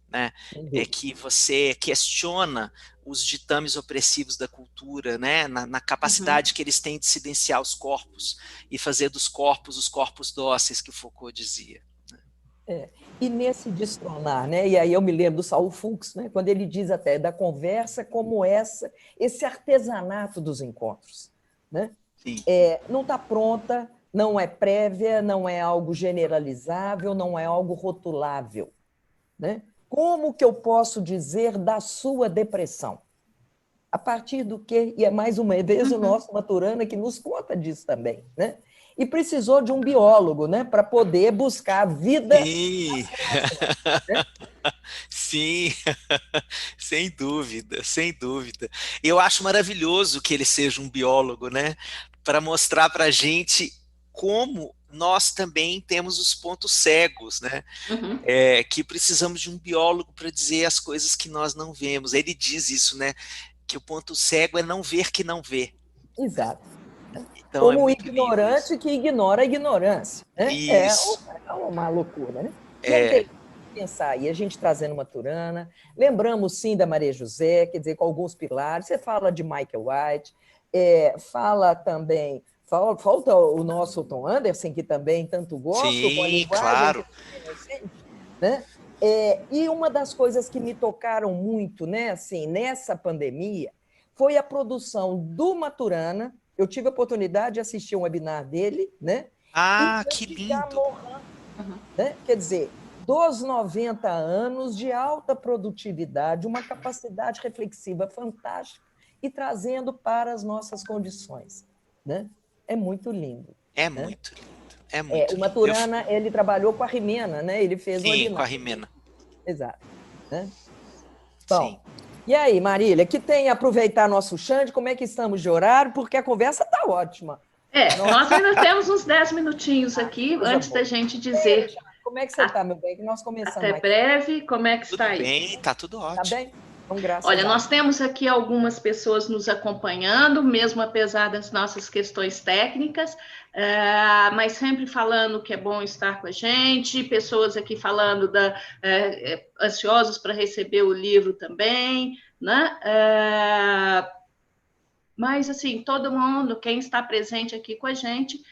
né? É que você questiona os ditames opressivos da cultura, né? Na capacidade que eles têm de silenciar os corpos e fazer dos corpos os corpos dóceis, que o Foucault dizia. E nesse destronar, né? E aí eu me lembro do Saul Fuchs, né? Quando ele diz até da conversa como esse artesanato dos encontros, né? Sim. Não está pronta, não é prévia, não é algo generalizável, não é algo rotulável, né? Como que eu posso dizer da sua depressão? A partir do quê? E é mais uma vez o nosso Maturana que nos conta disso também, né? E precisou de um biólogo, né, para poder buscar a vida. Sim, né? Sim, sem dúvida, sem dúvida. Eu acho maravilhoso que ele seja um biólogo, né? Para mostrar para a gente como nós também temos os pontos cegos, né? Que precisamos de um biólogo para dizer as coisas que nós não vemos. Ele diz isso, né? Que o ponto cego é não ver que não vê. Exato. Então é Como o muito lindo isso. ignorante que ignora a ignorância. Né? É Isso. uma loucura, né? E é interessante pensar, e a gente trazendo Maturana, lembramos sim da Maria José, quer dizer, com alguns pilares, você fala de Michael White, fala também, falta o nosso Tom Anderson, que também tanto gosto, com a Sim, linguagem claro. inocente, né? E uma das coisas que me tocaram muito, né, assim, nessa pandemia, foi a produção do Maturana. Eu tive a oportunidade de assistir um webinar dele, né? Ah, E que Jessica lindo. Morin, né? Quer dizer, dos 90 anos de alta produtividade, uma capacidade reflexiva fantástica e trazendo para as nossas condições, né? É muito lindo. É Né? muito lindo. É muito O lindo. Maturana, ele trabalhou com a Rimena, né? Ele fez um Sim, com a webinar. Rimena. Exato. Né? Sim. Bom, e aí, Marília, que tem aproveitar nosso Xande, como é que estamos de horário? Porque a conversa está ótima. Nós ainda temos uns 10 minutinhos aqui, antes da gente dizer. Como é que você está, meu bem? Que nós começamos até breve, como é que está aí? Tudo bem, está tudo ótimo. Tá bem? Então, graças Olha, a nós Deus. temos aqui algumas pessoas nos acompanhando, mesmo apesar das nossas questões técnicas, mas sempre falando que é bom estar com a gente, pessoas aqui falando ansiosos para receber o livro também, né? Mas, assim, todo mundo, quem está presente aqui com a gente,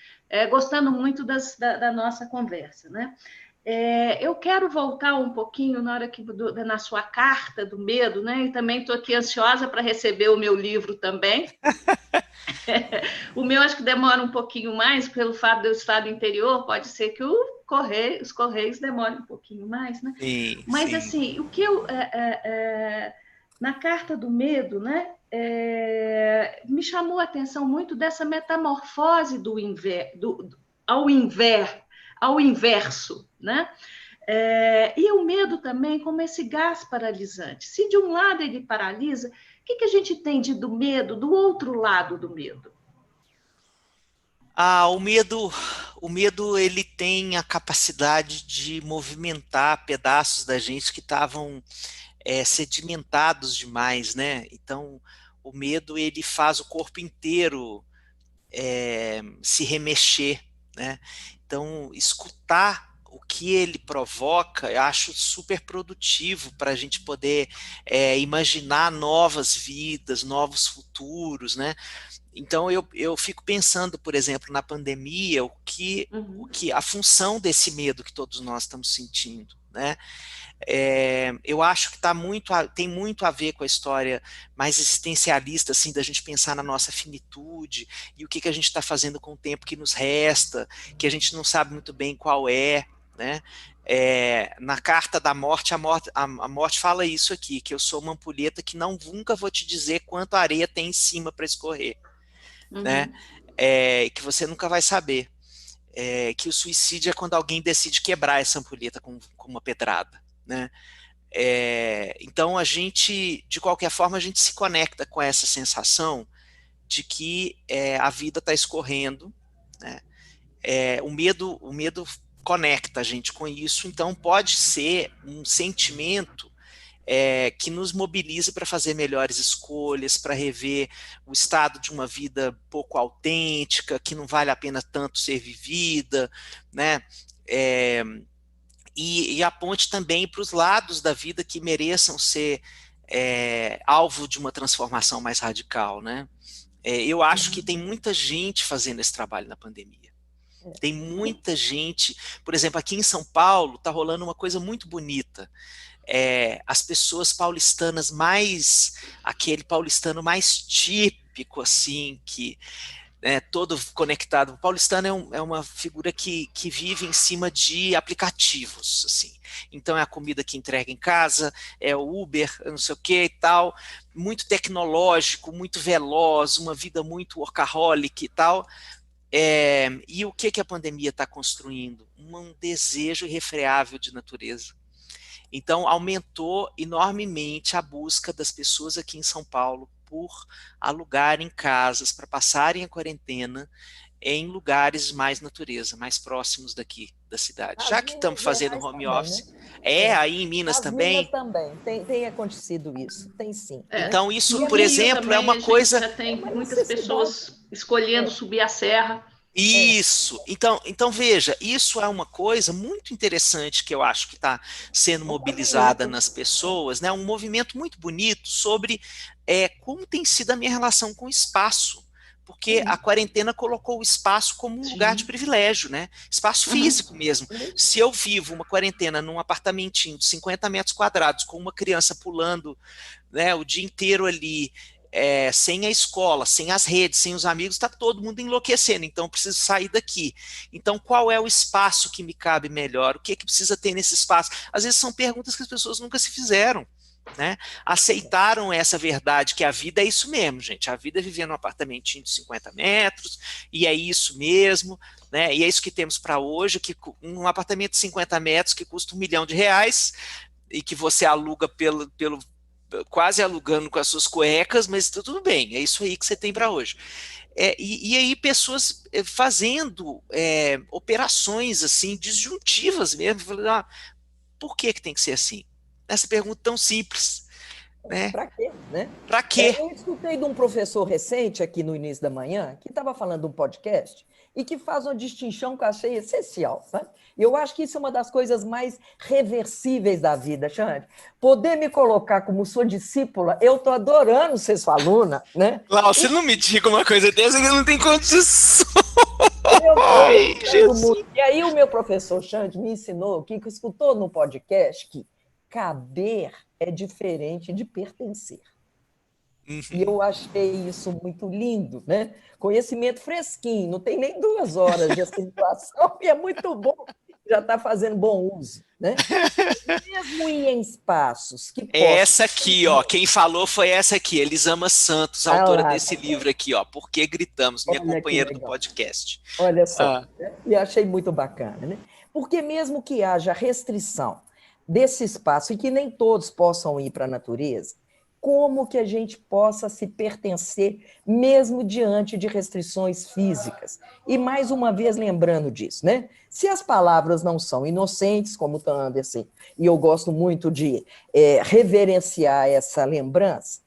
gostando muito da nossa conversa, né? Eu quero voltar um pouquinho na sua carta do medo, né? E também estou aqui ansiosa para receber o meu livro também. O meu acho que demora um pouquinho mais, pelo fato de eu estar no interior, pode ser que os correios demorem um pouquinho mais, né? Sim, mas, sim. assim, o que eu... na carta do medo, né? Me chamou a atenção muito dessa metamorfose ao inverso, né? E o medo também como esse gás paralisante. Se de um lado ele paralisa, o que a gente tem do medo do outro lado do medo? O medo ele tem a capacidade de movimentar pedaços da gente que estavam sedimentados demais, né? Então, o medo ele faz o corpo inteiro se remexer, né? Então, escutar o que ele provoca, eu acho super produtivo para a gente poder imaginar novas vidas, novos futuros, né? Então, eu fico pensando, por exemplo, na pandemia, a função desse medo que todos nós estamos sentindo, né? Eu acho que tem muito a ver com a história mais existencialista, assim, da gente pensar na nossa finitude e o que a gente está fazendo com o tempo que nos resta, que a gente não sabe muito bem qual é, né? Na carta da morte, a morte fala isso aqui, que eu sou uma ampulheta que nunca vou te dizer quanto areia tem em cima para escorrer, né? Que você nunca vai saber. Que o suicídio é quando alguém decide quebrar essa ampulheta com uma pedrada, né? Então de qualquer forma, a gente se conecta com essa sensação de que a vida está escorrendo, né? O medo conecta a gente com isso, então pode ser um sentimento que nos mobilize para fazer melhores escolhas, para rever o estado de uma vida pouco autêntica, que não vale a pena tanto ser vivida, né? E aponte também para os lados da vida que mereçam ser alvo de uma transformação mais radical, né? Eu acho que tem muita gente fazendo esse trabalho na pandemia. Tem muita gente, por exemplo, aqui em São Paulo está rolando uma coisa muito bonita. As pessoas paulistanas aquele paulistano mais típico, assim, que todo conectado. O paulistano é uma figura que vive em cima de aplicativos, assim. Então é a comida que entrega em casa, é o Uber, não sei o que e tal, muito tecnológico, muito veloz, uma vida muito workaholic e tal. E o que a pandemia está construindo? Um desejo irrefreável de natureza. Então, aumentou enormemente a busca das pessoas aqui em São Paulo por alugarem casas para passarem a quarentena em lugares mais natureza, mais próximos daqui da cidade. Já que estamos fazendo home office, né? Aí em Minas também? Minas também, tem acontecido isso, tem sim. Então isso, por exemplo, é uma coisa... Já tem muitas pessoas escolhendo subir a serra. Isso, então veja, isso é uma coisa muito interessante que eu acho que está sendo mobilizada nas pessoas, né? Um movimento muito bonito sobre como tem sido a minha relação com o espaço, porque a quarentena colocou o espaço como um lugar de privilégio, né? Espaço físico mesmo. Se eu vivo uma quarentena num apartamentinho de 50 metros quadrados com uma criança pulando, né, o dia inteiro ali, sem a escola, sem as redes, sem os amigos, está todo mundo enlouquecendo, então eu preciso sair daqui. Então, qual é o espaço que me cabe melhor? O que precisa ter nesse espaço? Às vezes são perguntas que as pessoas nunca se fizeram, né? Aceitaram essa verdade, que a vida é isso mesmo, gente. A vida é viver num apartamentinho de 50 metros, e é isso mesmo, né? E é isso que temos para hoje, que um apartamento de 50 metros que custa R$1 milhão, e que você aluga quase alugando com as suas cuecas, mas tudo bem, é isso aí que você tem para hoje. E aí pessoas fazendo operações assim, disjuntivas mesmo, falando, por que tem que ser assim? Essa pergunta tão simples. Né? Para quê? Né? Para quê? Eu escutei de um professor recente aqui no início da manhã, que estava falando de um podcast, e que faz uma distinção que eu achei essencial. Né? E eu acho que isso é uma das coisas mais reversíveis da vida, Xande. Poder me colocar como sua discípula, eu estou adorando ser sua aluna. Né? Lau, você não me diga uma coisa dessa que eu não tenho condição. Ai, Jesus. E aí o meu professor Xande me ensinou, que escutou no podcast, que caber é diferente de pertencer. Uhum. E eu achei isso muito lindo, né? Conhecimento fresquinho, não tem nem 2 horas de acentuação, e é muito bom, já está fazendo bom uso, né? Mesmo em espaços que possam... Essa aqui, ó, quem falou foi essa aqui, Elisama Santos, autora desse livro aqui, ó, Por que Gritamos, minha companheira do podcast. Olha só, e achei muito bacana, né? Porque mesmo que haja restrição desse espaço e que nem todos possam ir para a natureza, como que a gente possa se pertencer mesmo diante de restrições físicas? E mais uma vez lembrando disso, né? Se as palavras não são inocentes, como o Anderson, e eu gosto muito de reverenciar essa lembrança,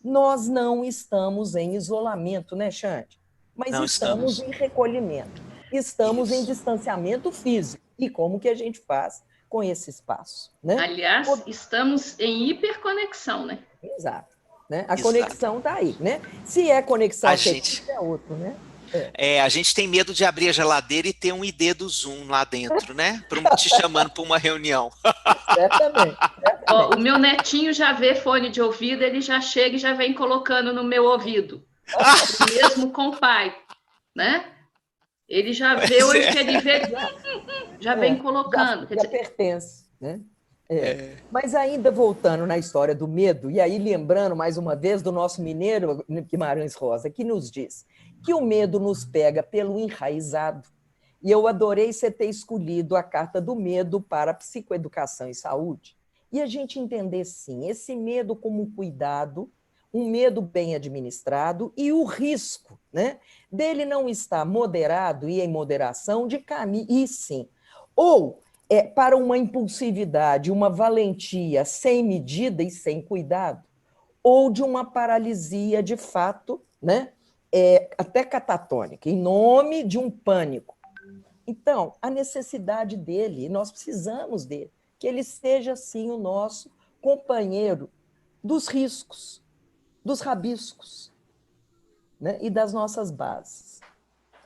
nós não estamos em isolamento, né, Xande? Mas não estamos em recolhimento, estamos em distanciamento físico. E como que a gente faz com esse espaço, né? Aliás, estamos em hiperconexão, né? Exato. Né? A conexão está aí, né? Se é conexão afetiva, é outro, né? A gente tem medo de abrir a geladeira e ter um ID do Zoom lá dentro, né? Te chamando para uma reunião. Certamente. Ó, o meu netinho já vê fone de ouvido, ele já chega e já vem colocando no meu ouvido. Mesmo com o pai, né? Ele já vê onde que ele vê, já vem colocando. Já pertence, né? Mas ainda voltando na história do medo, e aí lembrando mais uma vez do nosso mineiro Guimarães Rosa, que nos diz que o medo nos pega pelo enraizado. E eu adorei você ter escolhido a carta do medo para psicoeducação e saúde. E a gente entender, sim, esse medo como cuidado, um medo bem administrado e o risco, né, dele não estar moderado e em moderação de caminho, e sim, ou para uma impulsividade, uma valentia sem medida e sem cuidado, ou de uma paralisia de fato, né, até catatônica, em nome de um pânico. Então, a necessidade dele, nós precisamos dele, que ele seja, sim, o nosso companheiro dos riscos, dos rabiscos, né, e das nossas bases.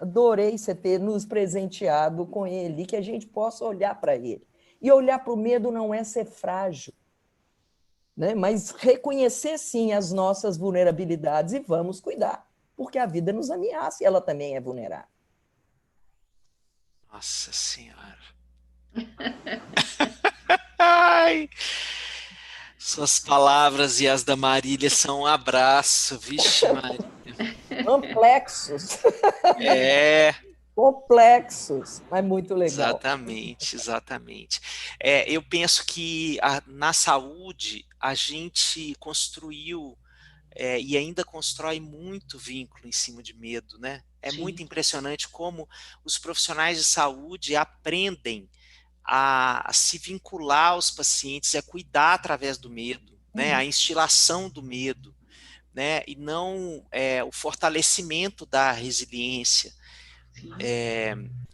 Adorei você ter nos presenteado com ele, que a gente possa olhar para ele. E olhar para o medo não é ser frágil, né, mas reconhecer, sim, as nossas vulnerabilidades e vamos cuidar, porque a vida nos ameaça e ela também é vulnerável. Nossa Senhora. Ai. Suas palavras e as da Marília são um abraço, vixe, Marília. Complexos. Complexos, mas muito legal. Exatamente. Eu penso que na saúde a gente construiu e ainda constrói muito vínculo em cima de medo, né? Sim. Muito impressionante como os profissionais de saúde aprendem a se vincular aos pacientes, a cuidar através do medo, né? A instilação do medo, né? E não o fortalecimento da resiliência.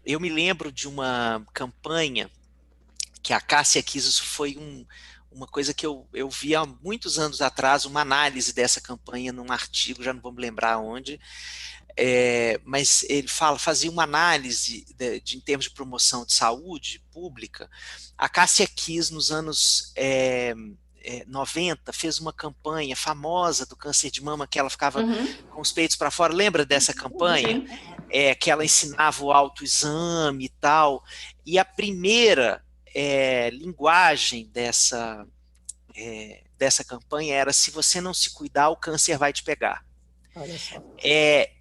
Eu me lembro de uma campanha que a Cássia quis, isso foi uma coisa que eu vi há muitos anos atrás, uma análise dessa campanha num artigo, já não vou me lembrar onde, mas ele fazia uma análise em termos de promoção de saúde pública. A Cássia Kiss, nos anos 90, fez uma campanha famosa do câncer de mama, que ela ficava com os peitos para fora. Lembra dessa campanha? Que ela ensinava o autoexame e tal. E a primeira linguagem dessa campanha era: se você não se cuidar, o câncer vai te pegar.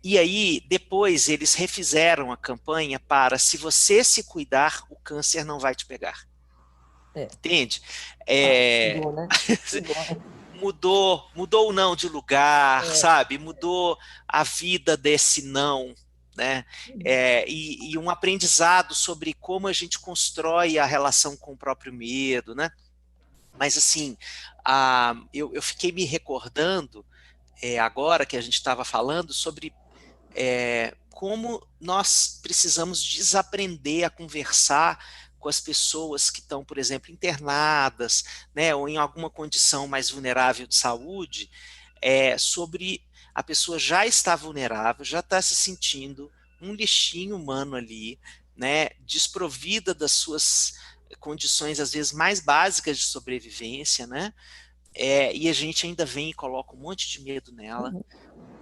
E aí, depois, eles refizeram a campanha para: se você se cuidar, o câncer não vai te pegar. Entende? Bom, né? mudou o não de lugar, sabe? Mudou a vida desse não, né? E um aprendizado sobre como a gente constrói a relação com o próprio medo, né? Mas, assim, eu fiquei me recordando, agora que a gente estava falando, sobre como nós precisamos desaprender a conversar com as pessoas que estão, por exemplo, internadas, né, ou em alguma condição mais vulnerável de saúde, sobre a pessoa já está vulnerável, já está se sentindo um lixinho humano ali, né, desprovida das suas condições, às vezes, mais básicas de sobrevivência, né, e a gente ainda vem e coloca um monte de medo nela,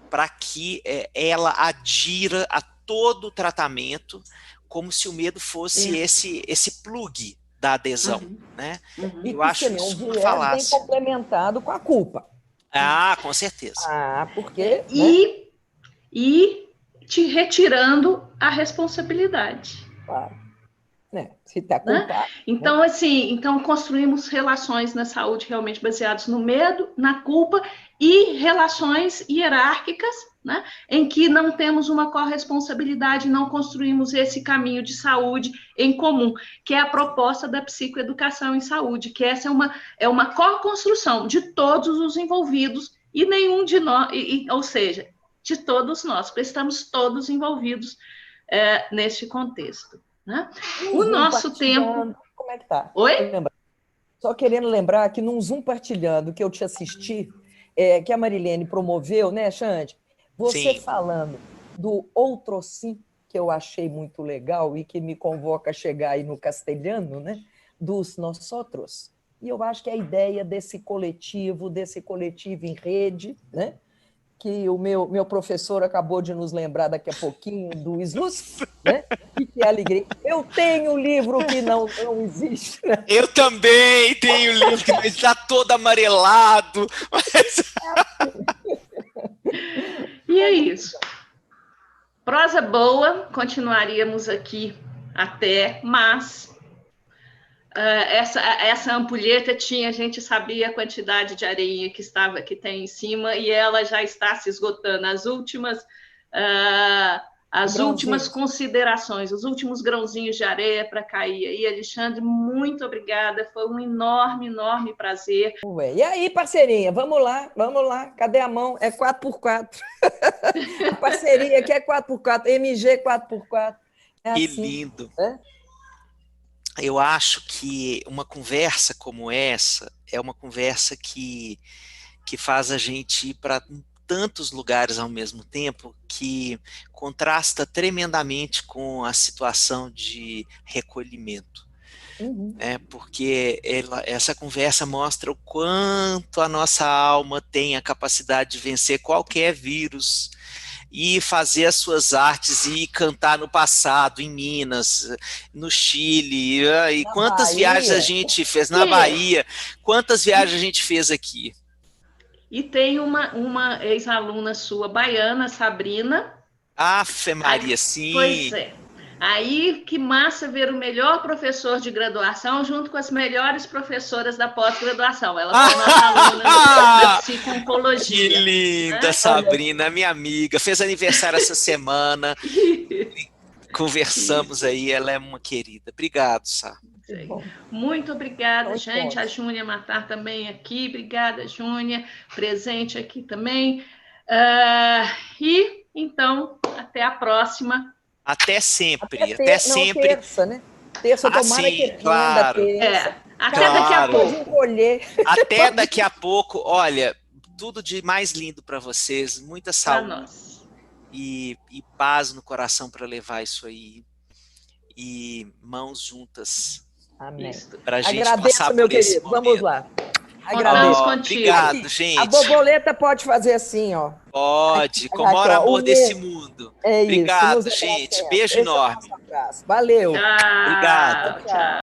para que ela adira a todo o tratamento, como se o medo fosse esse plug da adesão, né? E eu acho não, isso uma viés falácia. bem complementado com a culpa. Com certeza. Porque... E te retirando a responsabilidade. Claro. Se está culpado. Né? Então, assim, construímos relações na saúde realmente baseadas no medo, na culpa e relações hierárquicas, né? Em que não temos uma corresponsabilidade, não construímos esse caminho de saúde em comum, que é a proposta da psicoeducação em saúde, que essa é uma co-construção de todos os envolvidos e nenhum de nós, ou seja, de todos nós, porque estamos todos envolvidos neste contexto. Né? O nosso tempo... Como é que tá? Oi? Só querendo lembrar que num Zoom partilhando que eu te assisti, que a Marilene promoveu, né, Xande? Você Sim. falando do outro sim, que eu achei muito legal e que me convoca a chegar aí no castelhano, né? Dos nós outros. E eu acho que a ideia desse coletivo em rede, né? Que o meu professor acabou de nos lembrar daqui a pouquinho do SNUS, né? E que é alegria. Eu tenho um livro que não existe. Né? Eu também tenho um livro que está todo amarelado. Mas... E é isso. Prosa boa, continuaríamos aqui até, mas essa ampulheta a gente sabia a quantidade de areinha que tem em cima e ela já está se esgotando. As últimas considerações, os últimos grãozinhos de areia para cair. E, Alexandre, muito obrigada, foi um enorme, enorme prazer. E aí, parceirinha, vamos lá, cadê a mão? É 4x4. A parceria aqui é 4x4, MG 4x4. Que lindo. Eu acho que uma conversa como essa é uma conversa que faz a gente ir para tantos lugares ao mesmo tempo, que contrasta tremendamente com a situação de recolhimento. Porque essa conversa mostra o quanto a nossa alma tem a capacidade de vencer qualquer vírus e fazer as suas artes e cantar no passado, em Minas, no Chile, e quantas viagens a gente fez na Bahia, quantas viagens a gente fez aqui. E tem uma ex-aluna sua, baiana, Sabrina. Afe Maria, sim. Pois é. Aí, que massa ver o melhor professor de graduação junto com as melhores professoras da pós-graduação. Ela foi nossa aluna da psico-oncologia. Que linda, né? Sabrina, minha amiga. Fez aniversário essa semana. Conversamos aí, ela é uma querida. Obrigado, Sá. Muito obrigada, gente. A Júnia Matar também aqui. Obrigada, Júnia. Presente aqui também. E, então, até a próxima. Até sempre. Até sempre. Terça, né? Terça, tomara sim, que claro. Terça. Até daqui a pouco. Até daqui a pouco. Olha, tudo de mais lindo para vocês. Muita saúde e paz no coração para levar isso aí. E mãos juntas. Amém. Pra gente agradeço, passar meu por esse querido. momento. Vamos lá. Agradeço. Obrigado, gente. A borboleta pode fazer assim, ó. Pode, como o amor desse mundo. É obrigado, isso. gente. Beijo enorme. Valeu. Tchau, obrigado. Tchau.